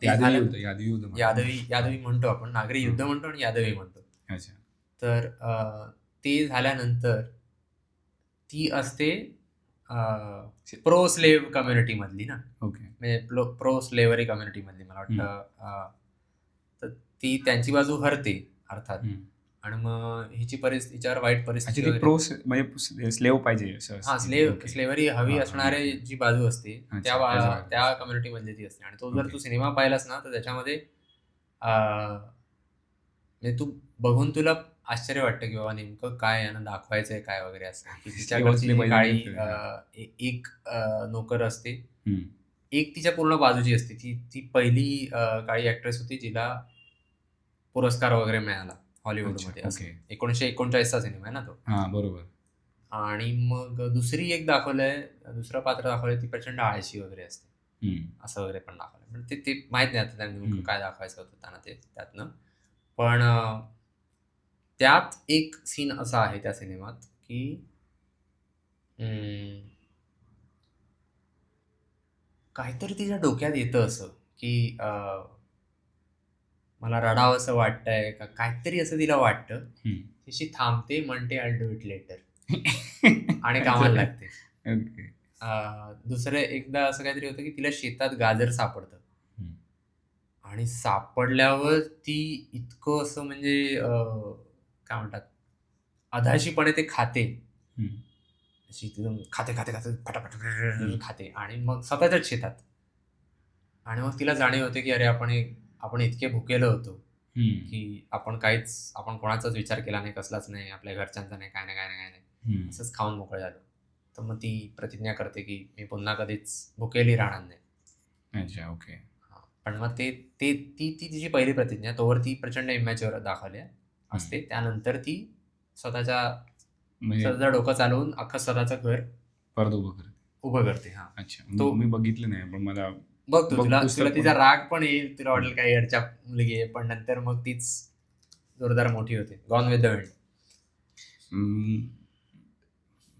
Speaker 1: ते
Speaker 2: यादवी
Speaker 1: झालं.
Speaker 2: युद्ध, यादवी युद्ध म्हणतात.
Speaker 1: यादवी म्हणतो आपण, नागरी युद्ध म्हणतो आणि यादवी म्हणतो.
Speaker 2: अच्छा.
Speaker 1: तर ते झाल्यानंतर ती असते प्रो स्लेव्ह कम्युनिटीमधली ना,
Speaker 2: ओके.
Speaker 1: म्हणजे प्रो स्लेव्हरी कम्युनिटीमधली मला वाटतं. तर ती त्यांची बाजू हरते अर्थात,
Speaker 2: हं.
Speaker 1: आणि मग हिच्यावर वाईट
Speaker 2: अच्छा,
Speaker 1: परिस्थिती
Speaker 2: ती
Speaker 1: वगैरे.
Speaker 2: म्हणजे स्लेव्ह पाहिजे असं
Speaker 1: हां,
Speaker 2: असते. ओके.
Speaker 1: स्लेव्हरी हवी
Speaker 2: हां,
Speaker 1: असणारे
Speaker 2: ओके.
Speaker 1: जी बाजू असते
Speaker 2: अच्छा, त्याच्या बाजूला.
Speaker 1: त्या कम्युनिटीमधली ती असते. आणि तो जर
Speaker 2: ओके.
Speaker 1: तू सिनेमा पाहिलास ना, तर त्याच्यामध्ये म्हणजे तू बघून तुला आश्चर्य वाटतं की बाबा नेमकं काय यांना दाखवायचंय काय वगैरे असं. की
Speaker 2: स्लेव्ह
Speaker 1: तिच्याकडची
Speaker 2: असले
Speaker 1: जी
Speaker 2: पाहिजे
Speaker 1: काळी
Speaker 2: म्हणजे हां.
Speaker 1: एक नोकर असते.
Speaker 2: हं.
Speaker 1: एक तिच्या पूर्ण बाजूची असते. ती ती पहिली काळी ॲक्ट्रेस होती जिला पुरस्कार वगैरे मिळाला
Speaker 2: अच्छा,
Speaker 1: हॉलिवूडमध्ये असं.
Speaker 2: ओके.
Speaker 1: 1939 चा सिनेमा आहे ना तो.
Speaker 2: हां, बरोबर.
Speaker 1: आणि मग दुसरी एक दाखवलंय, दुसरं पात्र दाखवलंय, ती प्रचंड आळशी वगैरे असते.
Speaker 2: हं.
Speaker 1: असं वगैरे पण दाखवलंय. पण ते ते माहीत नाही आता त्यांनी नेमकं
Speaker 2: हं.
Speaker 1: काय दाखवायचं होतं त्यांना ते त्यातनं. पण त्यात एक सीन असा आहे त्या सिनेमात, की अं, काहीतरी तिच्या डोक्यात येतं असं, की मला रडावंसं वाटतंय का काहीतरी असं तिला वाटतं.
Speaker 2: हं.
Speaker 1: तिची थांबते, म्हणते आय डू इट लेटर आणि कामाला
Speaker 2: अच्छा.
Speaker 1: लागते.
Speaker 2: ओके.
Speaker 1: दुसरं एकदा असं काहीतरी होतं, की तिला शेतात गाजर सापडतं.
Speaker 2: हं.
Speaker 1: आणि सापडल्यावर ती इतकं असं म्हणजे काय म्हणतात, अधाशीपणे ते खाते.
Speaker 2: हं.
Speaker 1: अशी एकदम खाते, खाते, खाते,
Speaker 2: हं.
Speaker 1: फटाफट खाते आणि मग स्वतःच्याच शेतात. आणि मग तिला जाणीव होते, की अरे आपण इतके भुकेलो होतो,
Speaker 2: हं.
Speaker 1: की आपण कोणाचाच विचार केला नाही, कसलाच नाही, आपल्या घरच्यांचा नाही, काय नाही, काय नाही, काय नाही.
Speaker 2: हं.
Speaker 1: असंच खाऊन मोकळं झालो. तर मग ती प्रतिज्ञा करते, की मी पुन्हा कधीच भुकेली राहणार नाही.
Speaker 2: अच्छा, ओके.
Speaker 1: हां. पण मग ते ते ती तिची पहिली प्रतिज्ञा आहे. तोवर ती प्रचंड इमॅच्युअर दाखवली
Speaker 2: हं.
Speaker 1: असते. त्यानंतर ती स्वतःच्या
Speaker 2: म्हणजे
Speaker 1: स्वतःचं डोकं चालवून अख्खं स्वतःचं घर
Speaker 2: परत उभं करते.
Speaker 1: उभं करते. हां.
Speaker 2: अच्छा.
Speaker 1: तो
Speaker 2: मी बघितलं नाही, पण मला
Speaker 1: बघ तू, तुला तुला
Speaker 2: पुस्तक
Speaker 1: तिचा
Speaker 2: पण
Speaker 1: राग पण येईल. तुला
Speaker 2: हं.
Speaker 1: वाटेल काय येडच्या मुलगी आहे. पण नंतर मग तीच जोरदार मोठी होते. Gone with the wind.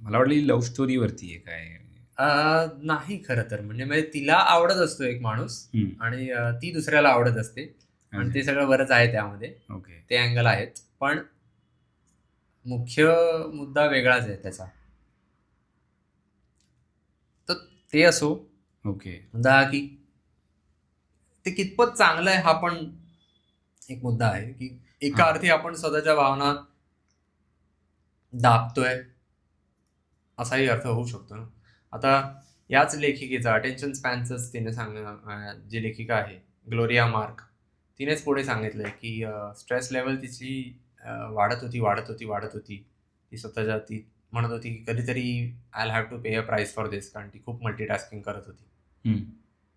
Speaker 2: मला वाटलं ही लव्ह स्टोरीवरती आहे काय?
Speaker 1: नाही खरं तर. म्हणजे तिला आवडत असतो एक माणूस
Speaker 2: हं.
Speaker 1: आणि ती दुसऱ्याला आवडत असते आणि
Speaker 2: अच्छा.
Speaker 1: ते सगळं बरंच आहे त्यामध्ये.
Speaker 2: ओके.
Speaker 1: ते अँगल आहेत. पण मुख्य मुद्दा वेगळाच आहे त्याचा. तर ते असो.
Speaker 2: ओके.
Speaker 1: मुद्दा हा की ते कितपत चांगलं आहे हा पण एक मुद्दा आहे, की एका
Speaker 2: हां.
Speaker 1: अर्थी आपण स्वतःच्या भावना दाबतोय, असाही अर्थ होऊ शकतो ना. आता याच लेखिकेचा अटेन्शन स्पॅनचंच तिने जी लेखिका आहे, ग्लोरिया मार्क, तिनेच पुढे सांगितलंय, की स्ट्रेस लेव्हल तिची वाढत होती, वाढत होती, वाढत होती. ती म्हणत होती, की कधीतरी I have to pay a price for this, कारण ती खूप मल्टीटास्किंग करत होती.
Speaker 2: हं.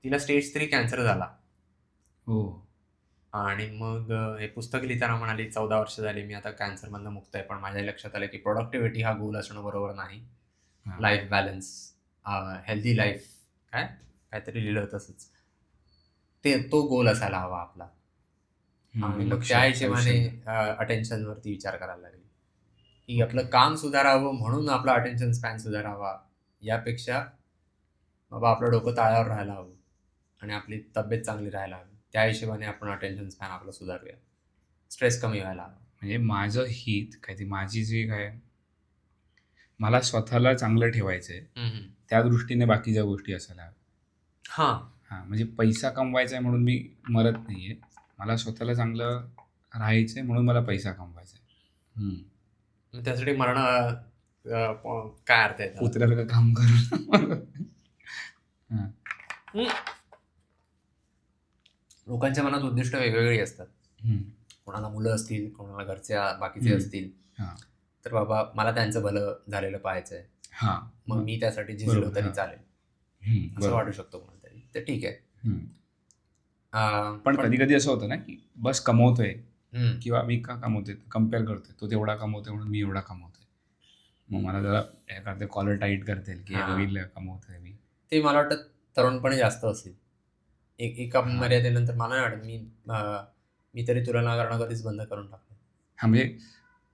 Speaker 1: तिला स्टेज 3 कॅन्सर झाला.
Speaker 2: हो.
Speaker 1: आणि मग हे पुस्तक लिहिताना म्हणाली, 14 वर्ष झाली मी आता कॅन्सरमधनं मुक्त आहे. पण माझ्या लक्षात आलं, की प्रोडक्टिव्हिटी हा गोल असणं बरोबर नाही.
Speaker 2: हां.
Speaker 1: लाईफ बॅलन्स, हेल्दी लाईफ, काहीतरी लिहिलं तसंच. तो गोल असायला हवा आपला. आणि मग
Speaker 2: लक्ष
Speaker 1: त्या हिशोबाने
Speaker 2: आयुष्यात.
Speaker 1: अटेन्शनवरती विचार करायला लागली, की
Speaker 2: ओके.
Speaker 1: आपलं काम सुधारावं म्हणून आपला अटेन्शन स्पॅन सुधारावा, यापेक्षा बाबा आपलं डोकं ताळ्यावर राहायला हवं आणि आपली तब्येत चांगली राहायला हवी. त्या हिशोबाने आपण अटेन्शन स्पॅन आपलं सुधारूया. स्ट्रेस कमी व्हायला हवा.
Speaker 2: म्हणजे माझं हित काय ती माझी जी काय मला स्वतःला चांगलं ठेवायचंय, त्या दृष्टीने बाकीच्या गोष्टी असायला हव्या.
Speaker 1: हां.
Speaker 2: हां, म्हणजे पैसा कमवायचा आहे म्हणून मी मरत नाहीये. मला स्वतःला चांगलं राहायचंय म्हणून मला पैसा कमवायचा आहे.
Speaker 1: मग त्यासाठी मरणं काय अर्थ आहे त्याला?
Speaker 2: कुत्र्यासारखं काम करून. हां.
Speaker 1: लोकांच्या मनात उद्दिष्ट वेगवेगळी असतात.
Speaker 2: हं.
Speaker 1: कोणाला मुलं असतील, कोणाला घरचे बाकीचे
Speaker 2: हं.
Speaker 1: असतील.
Speaker 2: हां.
Speaker 1: तर बाबा मला त्यांचं भलं झालेलं पाहायचंय.
Speaker 2: हां.
Speaker 1: मग मी त्यासाठी झिजलो
Speaker 2: बरोबर.
Speaker 1: तरी
Speaker 2: हां.
Speaker 1: चालेल. असं
Speaker 2: बरोबर.
Speaker 1: वाटू शकतो कोणातरी. तर ठीक आहे.
Speaker 2: हं. पण कधी-कधी असं होतं ना, की बस कमवतोय
Speaker 1: हं.
Speaker 2: किंवा मी का कमवतोय? कंपेअर करतोय. तो तेवढा कमवतोय म्हणून मी एवढा कमवतोय. मग मला जरा हे करते, कॉलर टाईट करतील की
Speaker 1: हां.
Speaker 2: बघितलं कमवतोय मी.
Speaker 1: ते मला वाटतं तरुणपणी जास्त असेल. एका
Speaker 2: हां.
Speaker 1: मर्यादेनंतर मला नाही वाटत मी तरी तुलना करणं कधीच बंद करून टाकलं.
Speaker 2: हां, म्हणजे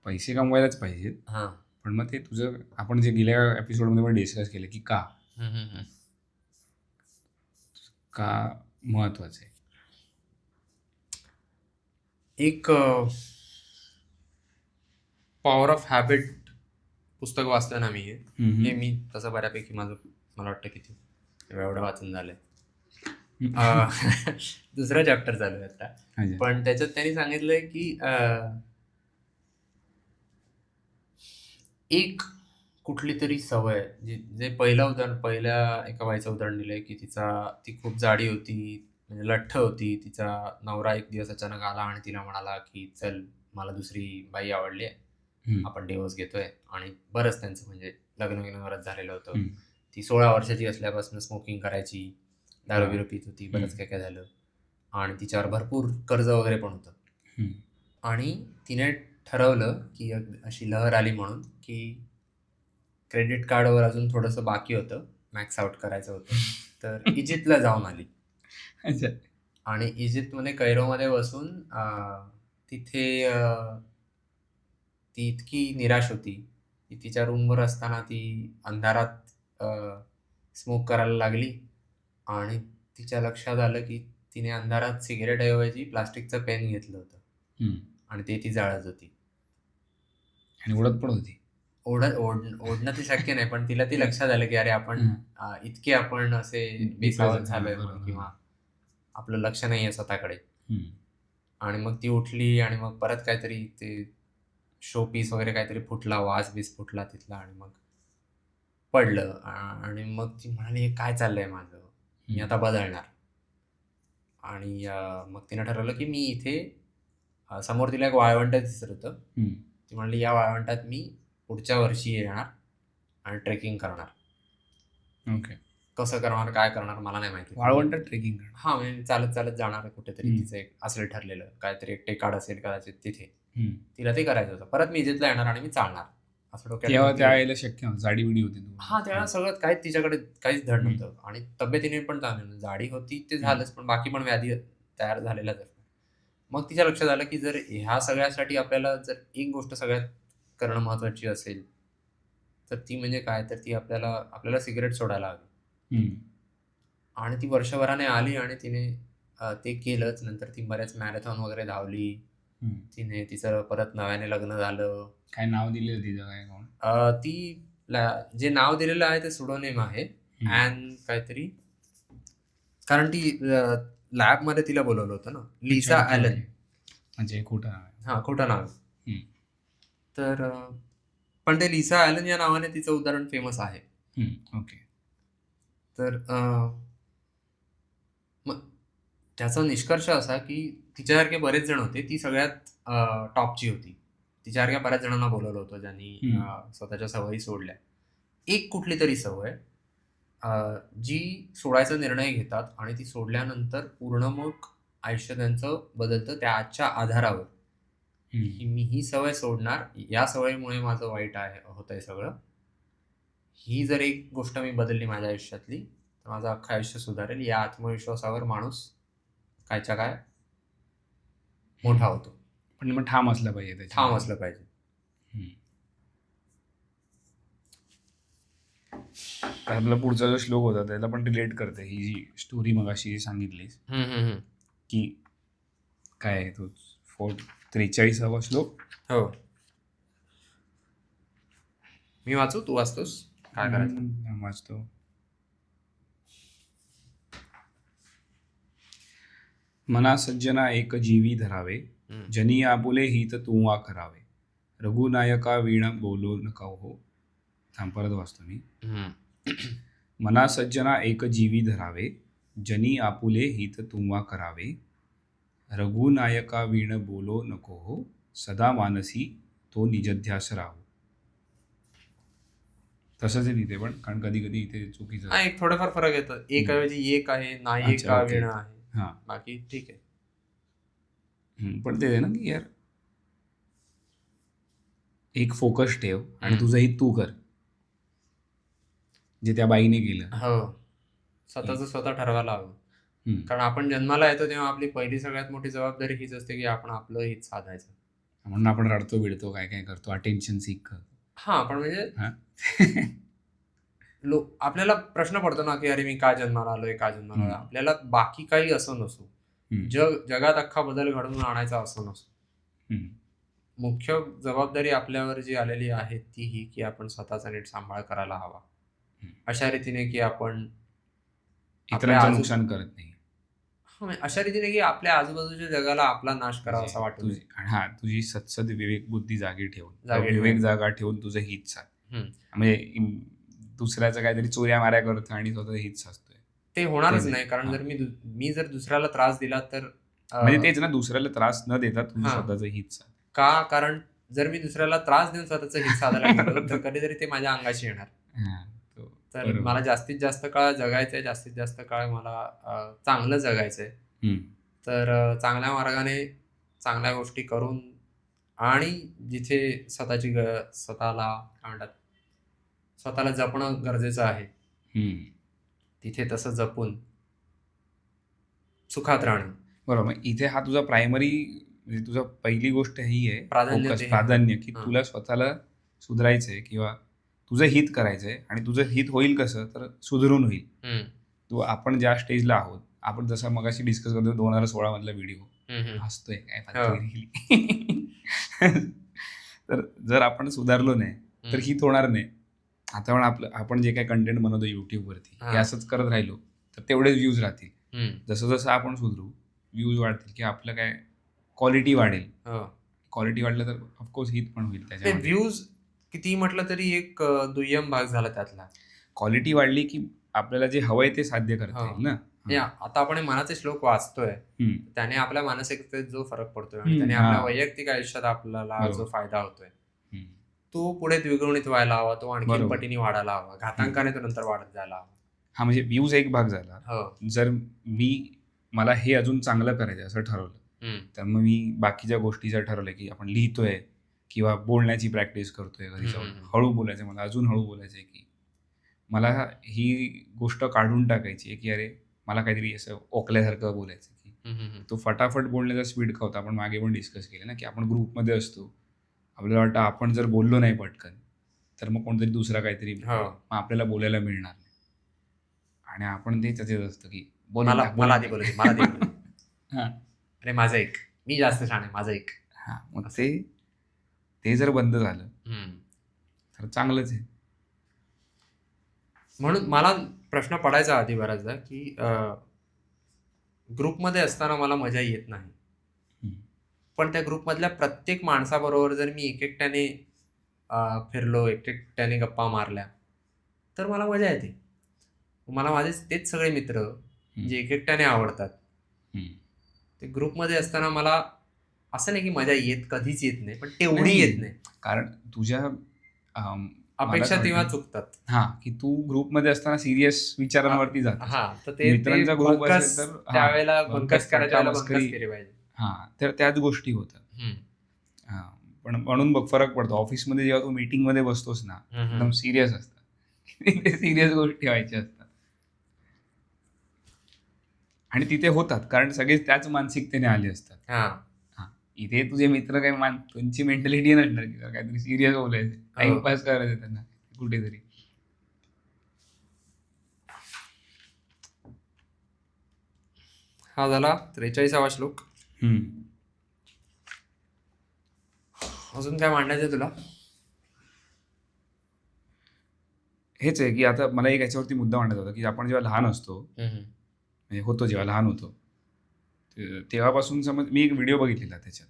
Speaker 2: पैसे कमवायलाच पाहिजेत.
Speaker 1: हां.
Speaker 2: पण मग ते तुझं आपण जे गेल्या एपिसोडमध्ये पण डिस्कस केलं की का महत्वाचं आहे.
Speaker 1: एक पॉवर ऑफ हॅबिट पुस्तक वाचलं ना मी हे मी तसं बऱ्यापैकी मला वाटतं किती एवढं वाचून झालंय. दुसरा चॅप्टर चालू आहे आता.
Speaker 2: अच्छा.
Speaker 1: पण त्याच्यात त्यांनी सांगितलंय की एक कुठली तरी सवय जे पहिल्या एका बाईचं उदाहरण दिलंय की ती खूप जाडी होती, म्हणजे लठ्ठ होती. तिचा नवरा एक दिवस अचानक आला आणि तिला म्हणाला की चल मला दुसरी बाई आवडली आहे, आपण डिवोर्स घेतोय. आणि बरंच त्यांचं म्हणजे लग्न बरंच झालेलं होतं. ती 16 वर्षाची असल्यापासून स्मोकिंग करायची, दारू बिरू पित होती, बरंच काय काय झालं. आणि तिच्यावर भरपूर कर्ज वगैरे पण होतं. आणि तिने ठरवलं की अशी लहर आली म्हणून की क्रेडिट कार्डवर अजून थोडंसं बाकी होतं, मॅक्स आउट करायचं होतं. तर इजिप्तला जाऊन आली.
Speaker 2: अच्छा.
Speaker 1: आणि इजिप्तमध्ये कैरोमध्ये बसून तिथे ती इतकी निराश होती की तिच्या रूमवर असताना ती अंधारात स्मोक करायला लागली. आणि तिच्या लक्षात आलं की तिने अंधारात सिगरेटऐवजी प्लास्टिकचं पेन घेतलं होतं आणि ती जाळत होती.
Speaker 2: आणि ओढत पण होती.
Speaker 1: ओढणं ते शक्य नाही, पण तिला ती लक्षात आलं की अरे आपण इतके आपण असे बेसावत झालोय किंवा आपलं लक्ष नाहीये स्वतःकडे. आणि मग ती उठली आणि मग परत काहीतरी ते शो पीस वगैरे काहीतरी फुटला, वास बीस फुटला तिथला आणि मग पडलं. आणि मग ती म्हणाली हे काय चाललंय माझं, मी आता बदलणार. आणि मग तिनं ठरवलं की मी इथे समोर तिला एक वाळवंट दिसत होतं. ती म्हणली या वाळवंटात मी पुढच्या वर्षी येणार आणि ट्रेकिंग करणार.
Speaker 2: ओके.
Speaker 1: कसं करणार, काय करणार मला नाही माहिती.
Speaker 2: वाळवंटात ट्रेकिंग करणार?
Speaker 1: हां, म्हणजे चालत चालत जाणार कुठेतरी. तिचं एक असेल ठरलेलं काहीतरी एक टेकाड असेल कदाचित तिथे. तिला ते करायचं होतं. परत मी इजिप्तला येणार आणि मी चालणार असं डोक्यात.
Speaker 2: त्यावेळेला शक्य नव्हतं, जाडी बिडी होती.
Speaker 1: हां, त्यावेळेला सगळं काहीच तिच्याकडे काहीच धड नव्हतं. आणि तब्येतीने पण चांगली नव्हती. जाडी होती ते झालंच, पण बाकी पण व्याधी तयार झालेल्याच असतात. मग तिच्या लक्षात आलं की जर ह्या सगळ्यासाठी आपल्याला जर एक गोष्ट सगळ्यात करणं महत्वाची असेल तर ती म्हणजे काय, तर ती आपल्याला सिगरेट सोडायला हवी. आणि ती वर्षभराने आली आणि तिने ते केलंच. नंतर ती बऱ्याच मॅरेथॉन वगैरे धावली. तिने तिचं परत नव्याने लग्न झालं.
Speaker 2: काय नाव दिलेलं तिचं काय?
Speaker 1: ती जे नाव दिलेलं आहे ते सुडोनेम आहे, ॲन काहीतरी. कारण ती लॅबमध्ये तिला बोलवलं होतं ना, लिसा ॲलन.
Speaker 2: म्हणजे खोटं नाव आहे.
Speaker 1: हां, खोटं नाव. तर पण ते लिसा ॲलन या नावाने तिचं उदाहरण फेमस आहे.
Speaker 2: ओके.
Speaker 1: तर मग त्याचा निष्कर्ष असा की तिच्यासारखे बरेच जण होते. ती सगळ्यात टॉपची होती. तिच्यासारख्या बऱ्याच जणांना बोलवलं होतं ज्यांनी स्वतःच्या सवयी सोडल्या. एक कुठली तरी सवय जी सोडायचा निर्णय घेतात आणि ती सोडल्यानंतर पूर्ण मग आयुष्य त्यांचं बदलतं त्याच्या आधारावर की मी ही सवय सोडणार, या सवयीमुळे माझं वाईट होतंय सगळं. ही जर एक गोष्ट मी बदलली माझ्या आयुष्यातली तर माझं अख्खं आयुष्य सुधारेल. या आत्मविश्वासावर माणूस कायच्या काय मोठा होतो.
Speaker 2: पण मग ठाम असलं पाहिजे.
Speaker 1: ठाम असलं पाहिजे.
Speaker 2: आपला पुढचा जो श्लोक होता त्याला पण रिलेट करते ही जी स्टोरी मगाशी सांगितलीस की काय आहे तो 43वा श्लोक.
Speaker 1: हो, मी वाचू, तू वाचतोस? काय करायचं?
Speaker 2: वाचतो. मना सज्जना एक जीवी धरावे, जनी आपुले हित तुवा करावे, रघुनायका वीणा बोलो नका हो. परत वाचतो मी. मना सज्जना एक जीवी धरावे, जनी आपुले हित तुवा करावे, रघुनायका वीण बोलो नको हो, सदा मानसी तो निजध्यास राहो. तसंच आहे तिथे पण, कारण कधी कधी इथे चुकीचं
Speaker 1: एक थोडंफार फरक येतं. एक ऐवजी एक आहे, नायिका वीण आहे.
Speaker 2: हां,
Speaker 1: बाकी ठीक आहे.
Speaker 2: पण ते आहे ना की यार एक फोकस ठेव आणि
Speaker 1: हम्म.
Speaker 2: तुझं हित तू कर, जे त्या बाईने केलं.
Speaker 1: हो, स्वतःचं स्वतः ठरवायला हवं.
Speaker 2: हम्म.
Speaker 1: कारण आपण जन्माला येतो तेव्हा आपली पहिली सगळ्यात मोठी जबाबदारी हीच असते की आपण आपलं हित साधायचं.
Speaker 2: म्हणून आपण रडतो बिडतो, काय काय करतो, अटेन्शन सीक करतो.
Speaker 1: हा, पण म्हणजे
Speaker 2: हा.
Speaker 1: आपल्याला प्रश्न पडतो ना की अरे मी का जन्माला आलोय, का जन्माला आलोय. आपल्याला बाकी काही असं नसो, जगात अख्खा बदल घडवून आणायचा असं नसो. मुख्य जबाबदारी आपल्यावर जी आलेली आहे ती ही की आपण स्वतःचा नीट सांभाळ करायला हवा, अशा रीतीने की आपण
Speaker 2: इतरांचं नुकसान करत नाही.
Speaker 1: अशा रीतीने की आपल्या आजूबाजूच्या जगाला आपला नाश करावा असं वाटतं.
Speaker 2: हा, तुझी सत्सद विवेक बुद्धी जागी ठेवून,
Speaker 1: जागी
Speaker 2: विवेक जागा ठेवून तुझं हित साध. म्हणजे दुसऱ्याचं काहीतरी चोऱ्या माऱ्या करतो आणि स्वतः हित साधतोय,
Speaker 1: ते होणारच नाही. कारण जर मी जर दुसऱ्याला त्रास दिला तर
Speaker 2: म्हणजे तेच ना, दुसऱ्याला त्रास न देता तुझं स्वतःचं हित साध.
Speaker 1: का? कारण जर मी दुसऱ्याला त्रास देऊन स्वतःचं हित साधायला गेलो तर कधीतरी ते माझ्या अंगाशी येणार. तर मला जास्तीत जास्त काळ जगायचंय, जास्तीत जास्त काळ मला चांगलं जगायचंय. तर चांगल्या मार्गाने चांगल्या गोष्टी करून आणि जिथे स्वतःला काय म्हणतात, स्वतःला जपणं गरजेचं आहे तिथे तसं जपून सुखात राहणं.
Speaker 2: बरोबर. इथे हा तुझा प्रायमरी, म्हणजे तुझा पहिली गोष्ट ही आहे,
Speaker 1: प्राधान्य
Speaker 2: की तुला स्वतःला सुधारायचंय किंवा तुझं हित करायचंय. आणि तुझं हित होईल कसं, तर सुधारून होईल. तू आपण ज्या स्टेजला आहोत, आपण जसं मगाशी डिस्कस करतो 2016 मधला व्हिडिओ, हसतोय काय तर जर आपण सुधारलो नाही तर हित होणार नाही. आता आपण जे काही कंटेंट बनवतो युट्यूबवरती, हे असंच करत राहिलो तर तेवढेच व्ह्यूज राहतील. जसं जसं आपण सुधरू, व्ह्यूज वाढतील की आपलं काय क्वालिटी वाढेल. क्वालिटी वाढलं तर ऑफकोर्स हित पण होईल. त्याच्यामध्ये
Speaker 1: व्ह्यूज किती म्हटलं तरी एक दुय्यम भाग झाला त्यातला.
Speaker 2: क्वालिटी वाढली की आपल्याला जे हवंय ते साध्य करता येईल ना.
Speaker 1: आता आपण मनाचे श्लोक वाचतोय, त्याने आपल्या मानसिकतेत जो फरक पडतोय आणि त्याने आपल्या वैयक्तिक आयुष्यात आपल्याला जो फायदा होतोय तो पुढे द्विगुणित व्हायला हवा, तो आणखी पटीने वाढायला हवा, घातांकाने तो नंतर वाढत जायला हवा.
Speaker 2: हा, म्हणजे व्ह्यूज एक भाग झाला. जर मला हे अजून चांगलं करायचं असं ठरवलं तर मग मी बाकीच्या गोष्टी जर ठरवलं की आपण लिहितोय किंवा बोलण्याची प्रॅक्टिस करतोय, कधी जाऊन हळू बोलायचं, मला अजून हळू बोलायचंय, की मला ही गोष्ट काढून टाकायची आहे की अरे मला काहीतरी असं ओकल्यासारखं बोलायचं, की तो फटाफट बोलण्याचा स्पीड का होता. आपण मागे पण डिस्कस केलं ना की आपण ग्रुपमध्ये असतो, आपल्याला वाटतं आपण जर बोललो नाही पटकन तर मग कोणतरी दुसरा काहीतरी आपल्याला बोलायला मिळणार नाही. आणि आपण ते त्याच्यात असतं की
Speaker 1: मला आधी बोलू दे. अरे माझं एक, मी जास्त छान आहे, माझं एक.
Speaker 2: मग ते जर बंद झालं तर चांगलंच आहे.
Speaker 1: म्हणून मला प्रश्न पडायचा आधी बऱ्याचदा की ग्रुपमध्ये असताना मला मजा येत नाही, पण त्या ग्रुपमधल्या प्रत्येक माणसाबरोबर जर मी एकट्याने फिरलो, एकट्याने गप्पा मारल्या तर मला मजा येते. मला माझे तेच सगळे मित्र जे एकट्याने आवडतात, ते ग्रुपमध्ये असताना मला असं नाही की मजा कधीच येत नाही, पण तेवढी येत नाही.
Speaker 2: कारण तुझ्या
Speaker 1: अपेक्षा तेव्हा चुकतात.
Speaker 2: की तू ग्रुपमध्ये असताना सिरियस विचारांवरती जातो.
Speaker 1: मित्रांचा ग्रुप असेल तर त्यावेळेला बंकस करायच्या वेळेला बंकस केली पाहिजे.
Speaker 2: तर त्याच गोष्टी होतात. पण म्हणून बघ फरक पडतो. ऑफिसमध्ये जेव्हा तू मीटिंगमध्ये बसतोस ना, एकदम सिरियस असतात, सिरियस गोष्टी व्हायच्या असतात आणि तिथे होतात कारण सगळेच त्याच मानसिकतेने आले असतात. इथे तुझे मित्र काही त्यांची मेंटॅलिटी नसणार की काहीतरी सिरियस बोलायचं, टाइमपास करायचं त्यांना कुठेतरी.
Speaker 1: हा झाला 43वा श्लोक. अजून काय मांडायचं तुला?
Speaker 2: हेच आहे की आता मला एक याच्यावरती मुद्दा मांडायचा होता की आपण जेव्हा लहान असतो, म्हणजे जेव्हा लहान होतो तेव्हापासून समज मी एक व्हिडिओ बघितलेला त्याच्यात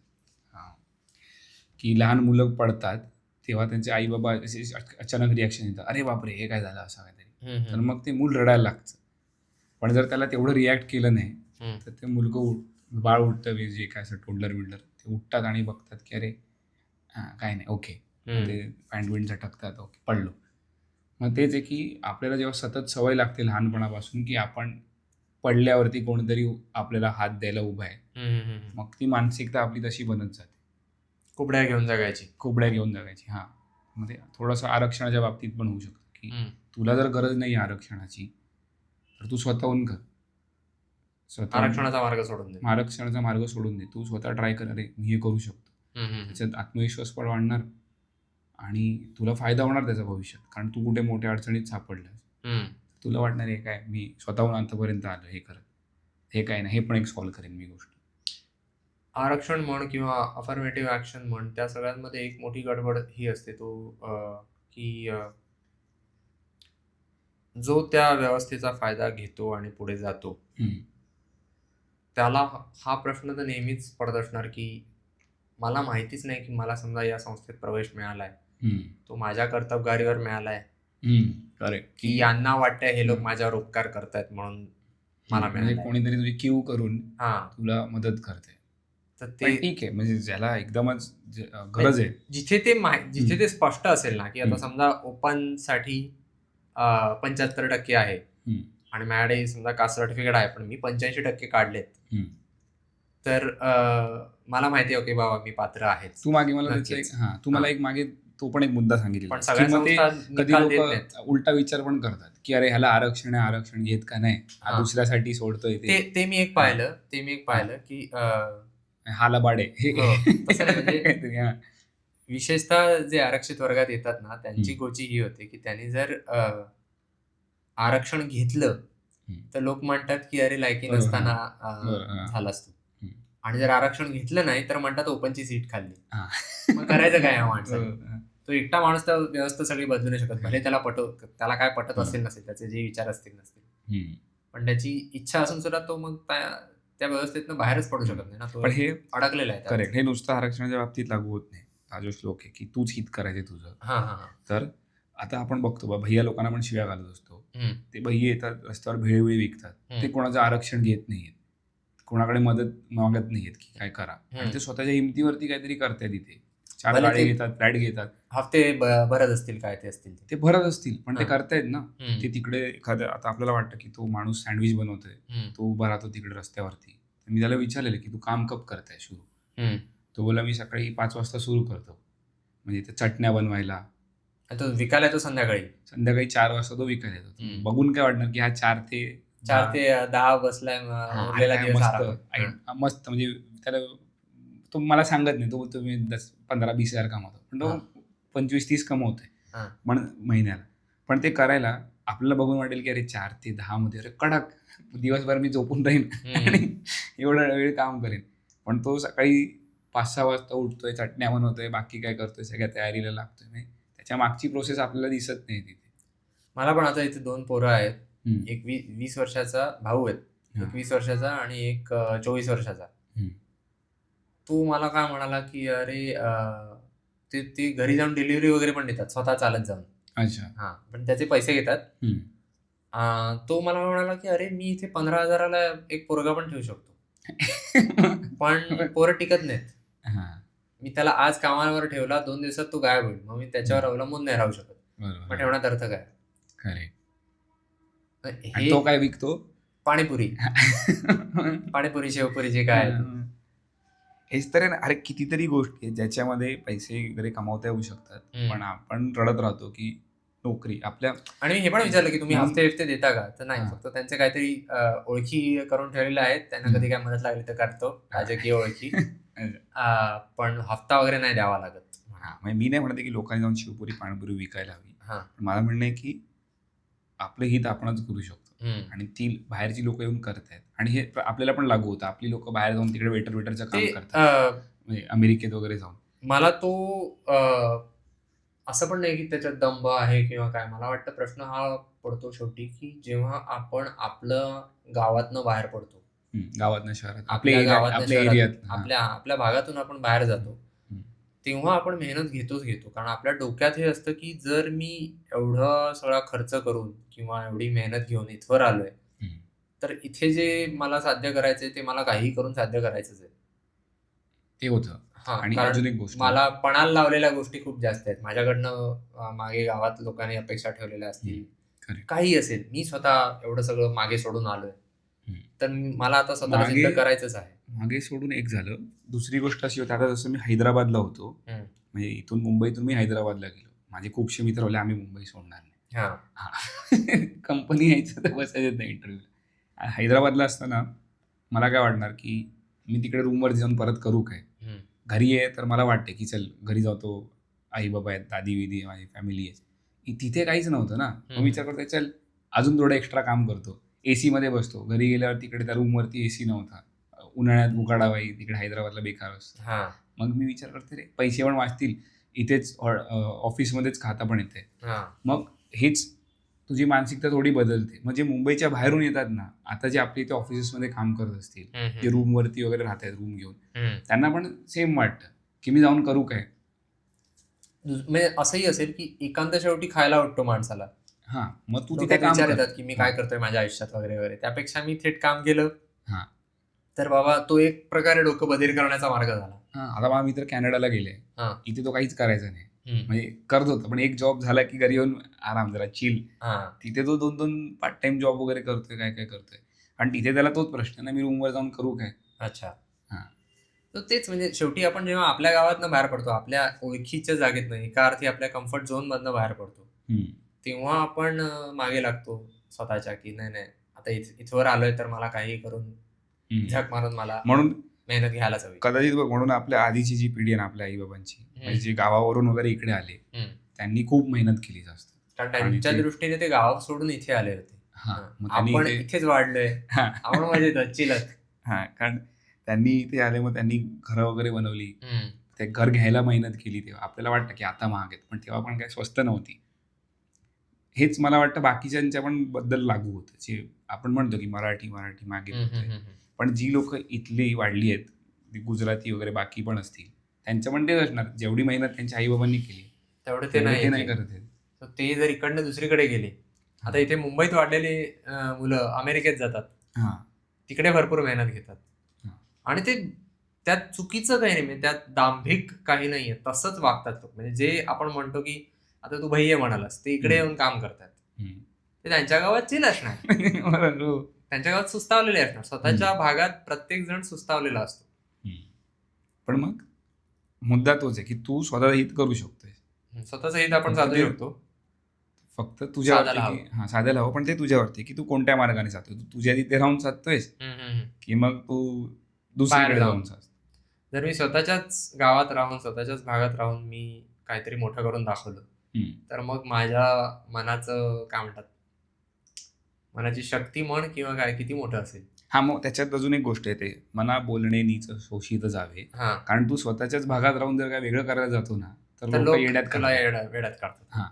Speaker 2: की लहान मुलं पडतात तेव्हा त्यांचे आई बाबा अचानक रिॲक्शन येतात, अरे बापरे हे काय झालं असं काहीतरी, तर मग ते मूल रडायला लागतं. पण जर त्याला तेवढं रिॲक्ट केलं नाही तर ते बाळ उठतं, जे काय असं टोडलर बिल्डर ते उठतात आणि बघतात की अरे काय नाही, ओके, ते पॅन्ट बिंट झटकतात, ओके पडलो. मग तेच आहे की आपल्याला जेव्हा सतत सवय लागते लहानपणापासून की आपण पडल्यावरती कोणतरी आपल्याला हात द्यायला उभा आहे, मग ती मानसिकता आपली तशी बनत जाते.
Speaker 1: कुबड्या घेऊन जगायची.
Speaker 2: कुबड्या घेऊन जगायची. हां, म्हणजे थोडंसं आरक्षणाच्या बाबतीत पण होऊ शकतं, की तुला जर गरज नाही आरक्षणाची तर तू स्वतःहून कर.
Speaker 1: आरक्षणाचा मार्ग सोडून दे.
Speaker 2: आरक्षणाचा मार्ग सोडून दे. तू स्वतः ट्राय कर, अरे मी हे करू शकतो. त्याच्यात आत्मविश्वास पण वाढणार आणि तुला फायदा होणार त्याचा भविष्यात. कारण तू कुठे मोठ्या अडचणीत सापडलास, तुला वाटणार आहे काय मी स्वतःहून आतापर्यंत आलो हे करत, हे काय नाही, हे पण एक सॉल्व्ह करेन मी गोष्ट.
Speaker 1: आरक्षण म्हण किंवा अफर्मेटिव्ह ऍक्शन म्हण, त्या सगळ्यांमध्ये एक मोठी गडबड ही असते की जो त्या व्यवस्थेचा फायदा घेतो आणि पुढे जातो, त्याला हा प्रश्न तर नेहमीच पडत असणार की मला माहितीच नाही की मला समजा या संस्थेत प्रवेश मिळालाय, तो माझ्या कर्तबगारीवर मिळालाय,
Speaker 2: करेक्ट,
Speaker 1: की यांना वाटतंय हे लोक माझ्यावर उपकार करतायत म्हणून मला
Speaker 2: म्हणजे
Speaker 1: मिळालाय.
Speaker 2: कोणीतरी तुझी क्यू करून तुला मदत करते.
Speaker 1: तर
Speaker 2: पण
Speaker 1: ते
Speaker 2: ठीक आहे, म्हणजे ज्याला एकदमच गरज आहे,
Speaker 1: जिथे ते स्पष्ट असेल ना, की आता समजा ओपन साठी 75% आहे आणि माझ्याकडे समजा कास्ट सर्टिफिकेट आहे पण मी 85% काढलेत, तर मला माहिती आहे, ओके बाबा मी पात्र आहे.
Speaker 2: तू मागे मला
Speaker 1: नक्कीच.
Speaker 2: तू मला एक मागे तो पण एक मुद्दा सांगितलेला,
Speaker 1: पण सगळ्या
Speaker 2: की मग ते
Speaker 1: संस्था
Speaker 2: कधी
Speaker 1: निकाल देत
Speaker 2: लोक
Speaker 1: नाहीत.
Speaker 2: उलटा विचार पण करतात, की अरे ह्याला आरक्षण आहे, आरक्षण घेत का नाही, हा दुसऱ्यासाठी सोडतोय
Speaker 1: ते मी एक पाहिलं की
Speaker 2: हा लबाड आहे.
Speaker 1: तसं नाही, म्हणजे
Speaker 2: काहीतरी, हां.
Speaker 1: विशेषतः जे आरक्षित वर्गात येतात ना, त्यांची गोची ही होते की त्यांनी जर आरक्षण घेतलं तर लोक म्हणतात की अरे लायकी
Speaker 2: बरोबर,
Speaker 1: नसताना झालास तू, आणि जर आरक्षण घेतलं नाही तर म्हणतात ओपनची सीट खाल्ली.
Speaker 2: हां.
Speaker 1: मग करायचं काय या माणसाने? तो एकटा माणूस तर व्यवस्था सगळी बदलू नाही शकत. भले त्याला काय पटत असेल नसेल, त्याचे जे विचार असतील नसतील, पण त्याची इच्छा असून सुद्धा तो मग त्या व्यवस्थेतनं बाहेरच पडू शकत नाही ना, तो
Speaker 2: पण हे
Speaker 1: अडकलेला आहे.
Speaker 2: करेक्ट, हे नुसतं आरक्षणाच्या बाबतीत लागू होत नाही. हा जो श्लोक आहे की तूच हित करायचे तुझं. तर आता आपण बघतो बा, भैया लोकांना पण शिव्या घालत असतो. ते भैया येतात रस्त्यावर भेळवेळी विकतात, ते कोणाचं आरक्षण घेत नाहीयेत, कोणाकडे मदत मागत नाहीयेत की काय करा, आणि ते स्वतःच्या हिमतीवरती काहीतरी करतायत. इथे 4 गाडी घेतात, फ्लॅट घेतात,
Speaker 1: हफ्ते भरत असतील, काय ते असतील
Speaker 2: ते भरत असतील, पण ते करतायत ना. ते तिकडे एखाद्या, आता आपल्याला वाटतं की तो माणूस सँडविच बनवतोय, तो उभा राहतो तिकडे रस्त्यावरती, मी त्याला विचारलेलं की तू काम कब करताय सुरू, तो बोला मी सकाळी 5 वाजता सुरू करतो, म्हणजे ते चटण्या बनवायला.
Speaker 1: तो विकायला येतो संध्याकाळी
Speaker 2: 4 वाजता तो विकायला येतो. बघून काय वाटणार की हा 4 ते
Speaker 1: 10 बसलाय,
Speaker 2: मस्त, म्हणजे त्याला तो मला सांगत नाही, तो बोलतो मी 15-20 हजार कमावतो, पण तो 25-30 कमवतोय महिन्याला. पण ते करायला आपल्याला बघून वाटेल की अरे 4 ते 10 मध्ये अरे कडक, दिवसभर मी झोपून राहीन आणि एवढा वेळ काम करेन. पण तो सकाळी 5-6 वाजता उठतोय, चटण्या बनवतोय, बाकी काय करतोय, सगळ्या तयारीला लागतोय. त्याच्या मागची प्रोसेस आपल्याला दिसत नाही तिथे.
Speaker 1: मला पण आता इथे 2 पोरं आहेत, एक 20 वर्षाचा भाऊ आहेत, एक 20 वर्षाचा आणि एक 24 वर्षाचा. तो मला काय म्हणाला की अरे ते घरी जाऊन डिलिव्हरी वगैरे पण देतात, स्वतः चालत जाऊन.
Speaker 2: अच्छा.
Speaker 1: पण त्याचे पैसे घेतात. तो मला म्हणाला की अरे मी इथे 15,000ला एक पोरगा पण ठेवू शकतो, पण पोरं टिकत नाहीत. मी त्याला आज कामावर ठेवला, 2 दिवसात तो गायब होईल, मग मी त्याच्यावर अवलंबून नाही राहू शकत. मग ठेवण्यात अर्थ काय?
Speaker 2: हे तो काय विकतो?
Speaker 1: पाणीपुरी, शेवपुरी, जे काय
Speaker 2: हेच तर आहे ना. अरे कितीतरी गोष्टी आहेत ज्याच्यामध्ये पैसे वगैरे कमावता येऊ शकतात, पण आपण रडत राहतो की नोकरी आपल्या.
Speaker 1: आणि मी हे पण विचारलं की तुम्ही हफ्ते देता का, तर नाही, फक्त त्यांचे काहीतरी ओळखी करून ठेवलेले आहेत, त्यांना कधी काय मदत लागली तर करतो, राजकीय ओळखी, पण हफ्ता वगैरे नाही द्यावा लागत.
Speaker 2: मी नाही म्हणते की लोकांनी जाऊन शिवपुरी पाणीपुरी विकायला हवी, मला म्हणणं आहे की आपलं हित आपणच करू शकतो, आणि ती बाहेरची लोक येऊन करतायत, आणि हे आपल्याला पण लागू होतं. आपली लोक बाहेर जाऊन तिकडे वेटरचं काम करतात, म्हणजे अमेरिकेत वगैरे जाऊन.
Speaker 1: मला तो असं पण नाही की त्याच्यात दंभ आहे किंवा काय. मला वाटतं प्रश्न हा पडतो शेवटी की जेव्हा आपण आपलं गावातनं बाहेर पडतो,
Speaker 2: गावातनं शहरात,
Speaker 1: आपल्या एरियात, आपल्या भागातून आपण बाहेर जातो, तेव्हा आपण मेहनत घेतो. कारण आपल्या डोक्यात हे असतं की जर मी एवढा सगळा खर्च करून किंवा एवढी मेहनत घेऊन इथवर आलोय, तर इथे जे मला साध्य करायचंय ते मला काही करून साध्य करायचंच आहे.
Speaker 2: ते होतं. आणि अजून एक गोष्ट,
Speaker 1: मला पणाला लावलेल्या गोष्टी खूप जास्त आहेत माझ्याकडनं. मागे गावात लोकांनी अपेक्षा ठेवलेल्या असतील, काही असेल, मी स्वतः एवढं सगळं मागे सोडून आलोय, तर मला आता स्वतःला सिद्ध करायचंच आहे.
Speaker 2: मागे सोडून एक झालं. दुसरी गोष्ट अशी होती, आता जसं मी हैदराबादला होतो, म्हणजे इथून मुंबईतून मी हैदराबादला गेलो. माझे खूपशे मित्र होते, आम्ही मुंबई सोडणार नाही. कंपनी यायचं तर बसायचं नाही इंटरव्ह्यूला. हैदराबादला असताना मला काय वाटणार की मी तिकडे रूमवर जाऊन परत करू काय. घरी आहे तर मला वाटते की चल घरी जातो, आई बाबा आहेत, दादी विदी आहे, माझी फॅमिली आहे. तिथे काहीच नव्हतं ना. मग विचार करतो चल अजून थोडं एक्स्ट्रा काम करतो, एसी मध्ये बसतो. घरी गेल्यावर तिकडे त्या रूमवरती एसी नव्हता, उन्हाळ्यात उकाडावाई, तिकडे हैदराबादला बेकार असतो. मग मी विचार करते रे पैसे पण वाचतील, इथेच ऑफिसमध्येच खाता पण येते. मग हेच तुझी मानसिकता थोडी बदलते. म्हणजे मुंबईच्या बाहेरून येतात ना, आता जे आपले इथे ऑफिसेसमध्ये काम करत असतील, ते रूमवरती वगैरे राहत आहेत रूम घेऊन, त्यांना पण सेम वाटतं की मी जाऊन करू काय.
Speaker 1: म्हणजे असंही असेल की एकांत शेवटी खायला वाटतो माणसाला.
Speaker 2: मग तू तिथे काम
Speaker 1: विचार येतात की मी काय करतोय माझ्या आयुष्यात वगैरे वगैरे. त्यापेक्षा मी थेट काम केलं तर बाबा तो एक प्रकारे डोकं बधीर करण्याचा मार्ग झाला.
Speaker 2: आता माझा मित्र कॅनडाला गेले, इथे तो काहीच करायचा नाही, म्हणजे करत होता, पण एक जॉब झाला की घरी येऊन आराम, जरा चिल. तिथे तो 2-2 पार्ट टाइम जॉब वगैरे करतोय, काय काय करतोय. आणि तिथे त्याला तोच प्रश्न ना, मी रूमवर जाऊन करू काय.
Speaker 1: अच्छा. तर तेच म्हणजे शेवटी आपण जेव्हा आपल्या गावातनं बाहेर पडतो, आपल्या ओळखीच्या जागेतनं, एका अर्थी आपल्या कम्फर्ट झोन मधनं बाहेर पडतो, तेव्हा आपण मागे लागतो स्वतःच्या की नाही नाही आता इथवर आलोय तर मला काही करून झक मारून मला म्हणून मेहनत घ्यायलाच हवी.
Speaker 2: कदाचित म्हणून आपल्या आधीची जी पिढी आहे ना, आपल्या आई बाबांची, म्हणजे जे गावावरून वगैरे इकडे आले, त्यांनी खूप मेहनत केली जास्त.
Speaker 1: कारण त्यांच्या दृष्टीने ते गाव सोडून इथे आले होते. आपण इथेच वाढलोय, आपण मजेत चिलत.
Speaker 2: कारण त्यांनी इथे आले, मग त्यांनी घरं वगैरे बनवली, ते घर घ्यायला मेहनत केली. तेव्हा आपल्याला वाटतं की आता महाग आहेत, पण तेव्हा पण काही स्वस्त नव्हती. हेच मला वाटतं बाकीच्यांच्या पण बद्दल लागू होतं, जे आपण म्हणतो की मराठी मागे, पण जी लोक इथली वाढली आहेत, गुजराती वगैरे बाकी पण असतील, त्यांच्या पण तेच असणार. जेवढी मेहनत त्यांच्या आई बाबांनी केली
Speaker 1: तेवढं ते नाही करत आहेत. ते जर इकडनं दुसरीकडे गेले, आता इथे मुंबईत वाढलेली मुलं अमेरिकेत जातात, तिकडे भरपूर मेहनत घेतात, आणि ते त्यात चुकीचं काही नाही, त्यात दांभिक काही नाहीये, तसंच वागतात लोक. म्हणजे जे आपण म्हणतो की आता तू भैया म्हणालास, ते इकडे येऊन काम करतात, ते त्यांच्या गावात चिल असणार, त्यांच्या गावात सुस्तावलेले असणार. स्वतःच्या भागात प्रत्येक जण सुस्तावलेला असतो.
Speaker 2: पण मग मुद्दा तोच आहे की तू स्वतः हित करू शकतोय,
Speaker 1: स्वतःचं हित आपण साधू शकतो,
Speaker 2: फक्त तुझ्यावरती साधायला हवं. पण ते तुझ्यावरती की तू कोणत्या मार्गाने साधतोय. तू तुझ्या तिथे राहून साधतोयस की मग तू दुसरीकडे जाऊन साधतोय.
Speaker 1: जर मी स्वतःच्याच गावात राहून, स्वतःच्याच भागात राहून मी काहीतरी मोठं करून दाखवलं, तर मग माझ्या मनाचं काय म्हणतात, मनाची शक्ती म्हण किंवा काय, किती मोठं असेल.
Speaker 2: मग त्याच्यात अजून एक गोष्ट येते, मना बोलणे नीच शोषित जावे. कारण तू स्वतःच्याच भागात राहून जर काय वेगळं करायला जातो ना, तर लोक वेड्यात काढतात.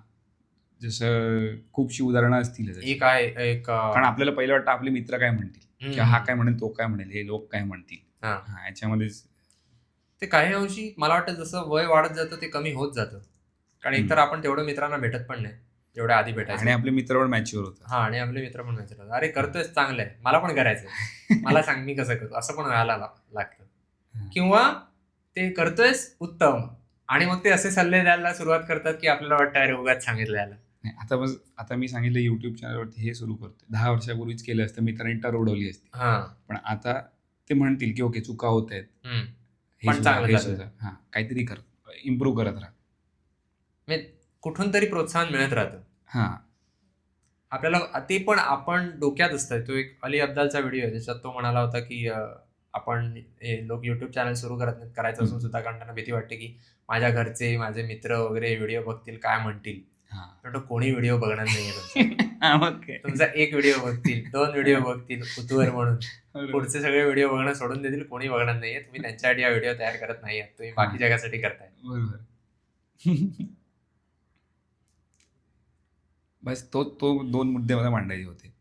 Speaker 2: जसं खूपशी उदाहरणं असतील. कारण आपल्याला पहिलं वाटतं आपले मित्र काय म्हणतील, किंवा हा काय म्हणेल, तो काय म्हणेल, हे लोक काय म्हणतील. याच्यामध्येच
Speaker 1: ते काही अंशी मला वाटतं जसं वय वाढत जातं ते कमी होत जातं. कारण एकतर आपण तेवढं मित्रांना भेटत पण नाही जेवढ्या आधी भेटायचं,
Speaker 2: आणि आपले मित्र पण मॅच्युअर होतात.
Speaker 1: आणि आपले मित्र पण मॅच्युअर होतात. अरे करतोय चांगलं आहे, मला पण करायचंय, मला सांग मी कसं करतो, असं पण व्हायला लागतं. किंवा ते करतोयस उत्तम, आणि मग ते असे सल्ले द्यायला सुरुवात करतात की आपल्याला वाटतं अरे उगाच सांगितलं याला.
Speaker 2: आता मी सांगितलं युट्यूब चॅनलवरती हे सुरू करतोय, 10 वर्षापूर्वीच केलं असतं, मित्रांनी टरवडवली असती. पण आता ते म्हणतील की ओके चुका होत आहेत, काहीतरी कर, इम्प्रूव्ह करत राहा,
Speaker 1: कुठून तरी प्रोत्साहन मिळत राहतं आपल्याला. ते पण आपण डोक्यात असतं. तो एक अली अब्दालचा व्हिडिओ आहे, त्याच्यात तो म्हणाला होता की आपण लोक युट्यूब चॅनल सुरू करत नाहीत, करायचं असून सुद्धा, कारण त्यांना भीती वाटते की माझ्या घरचे, माझे मित्र वगैरे व्हिडिओ बघतील, काय म्हणतील. कोणी व्हिडिओ बघणार नाहीये तुमचा एक व्हिडिओ बघतील, 2 व्हिडिओ बघतील कुतूहल म्हणून, पुढचे सगळे व्हिडिओ बघणं सोडून देतील, कोणी बघणार नाहीये. तुम्ही त्यांच्यासाठी हा व्हिडिओ तयार करत नाहीये, तुम्ही बाकी जगासाठी करताय.
Speaker 2: बस तो 2 मुद्दे मला मांडायचे होते,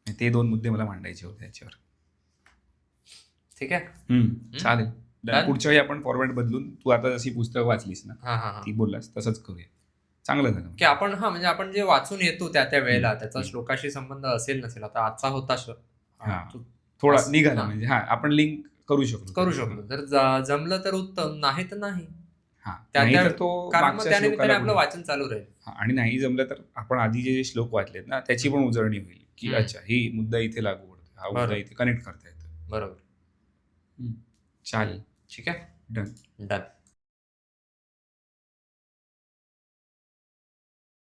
Speaker 2: ते 2 मुद्दे मला मांडायचे होते याच्यावर.
Speaker 1: ठीक आहे,
Speaker 2: चालेल. पुढच्या वेळी आपण फॉर्मॅट बदलून, तू आता जशी पुस्तक वाचलीस ना, ती बोललास तसंच करूया. चांगलं झालं
Speaker 1: की आपण म्हणजे आपण जे वाचून येतो त्या वेळेला त्याचा श्लोकाशी संबंध असेल नसेल, आता आजचा होता
Speaker 2: थोडा निघाला, म्हणजे आपण लिंक करू शकतो.
Speaker 1: जर जमलं तर उत्तम, नाही तर नाही.
Speaker 2: त्यानिमित्ताने
Speaker 1: आपलं वाचन चालू राहील.
Speaker 2: आणि नाही जमलं तर आपण आधी जे श्लोक वाचलेत ना, त्याची पण उजळणी होईल की अच्छा ही मुद्दा इथे लागू पडतो, हा मुद्दा
Speaker 1: बरोबर.
Speaker 2: इथे कनेक्ट करता येतो.
Speaker 1: बरोबर.
Speaker 2: चालेल.
Speaker 1: ठीक आहे.
Speaker 2: डन.
Speaker 1: डन.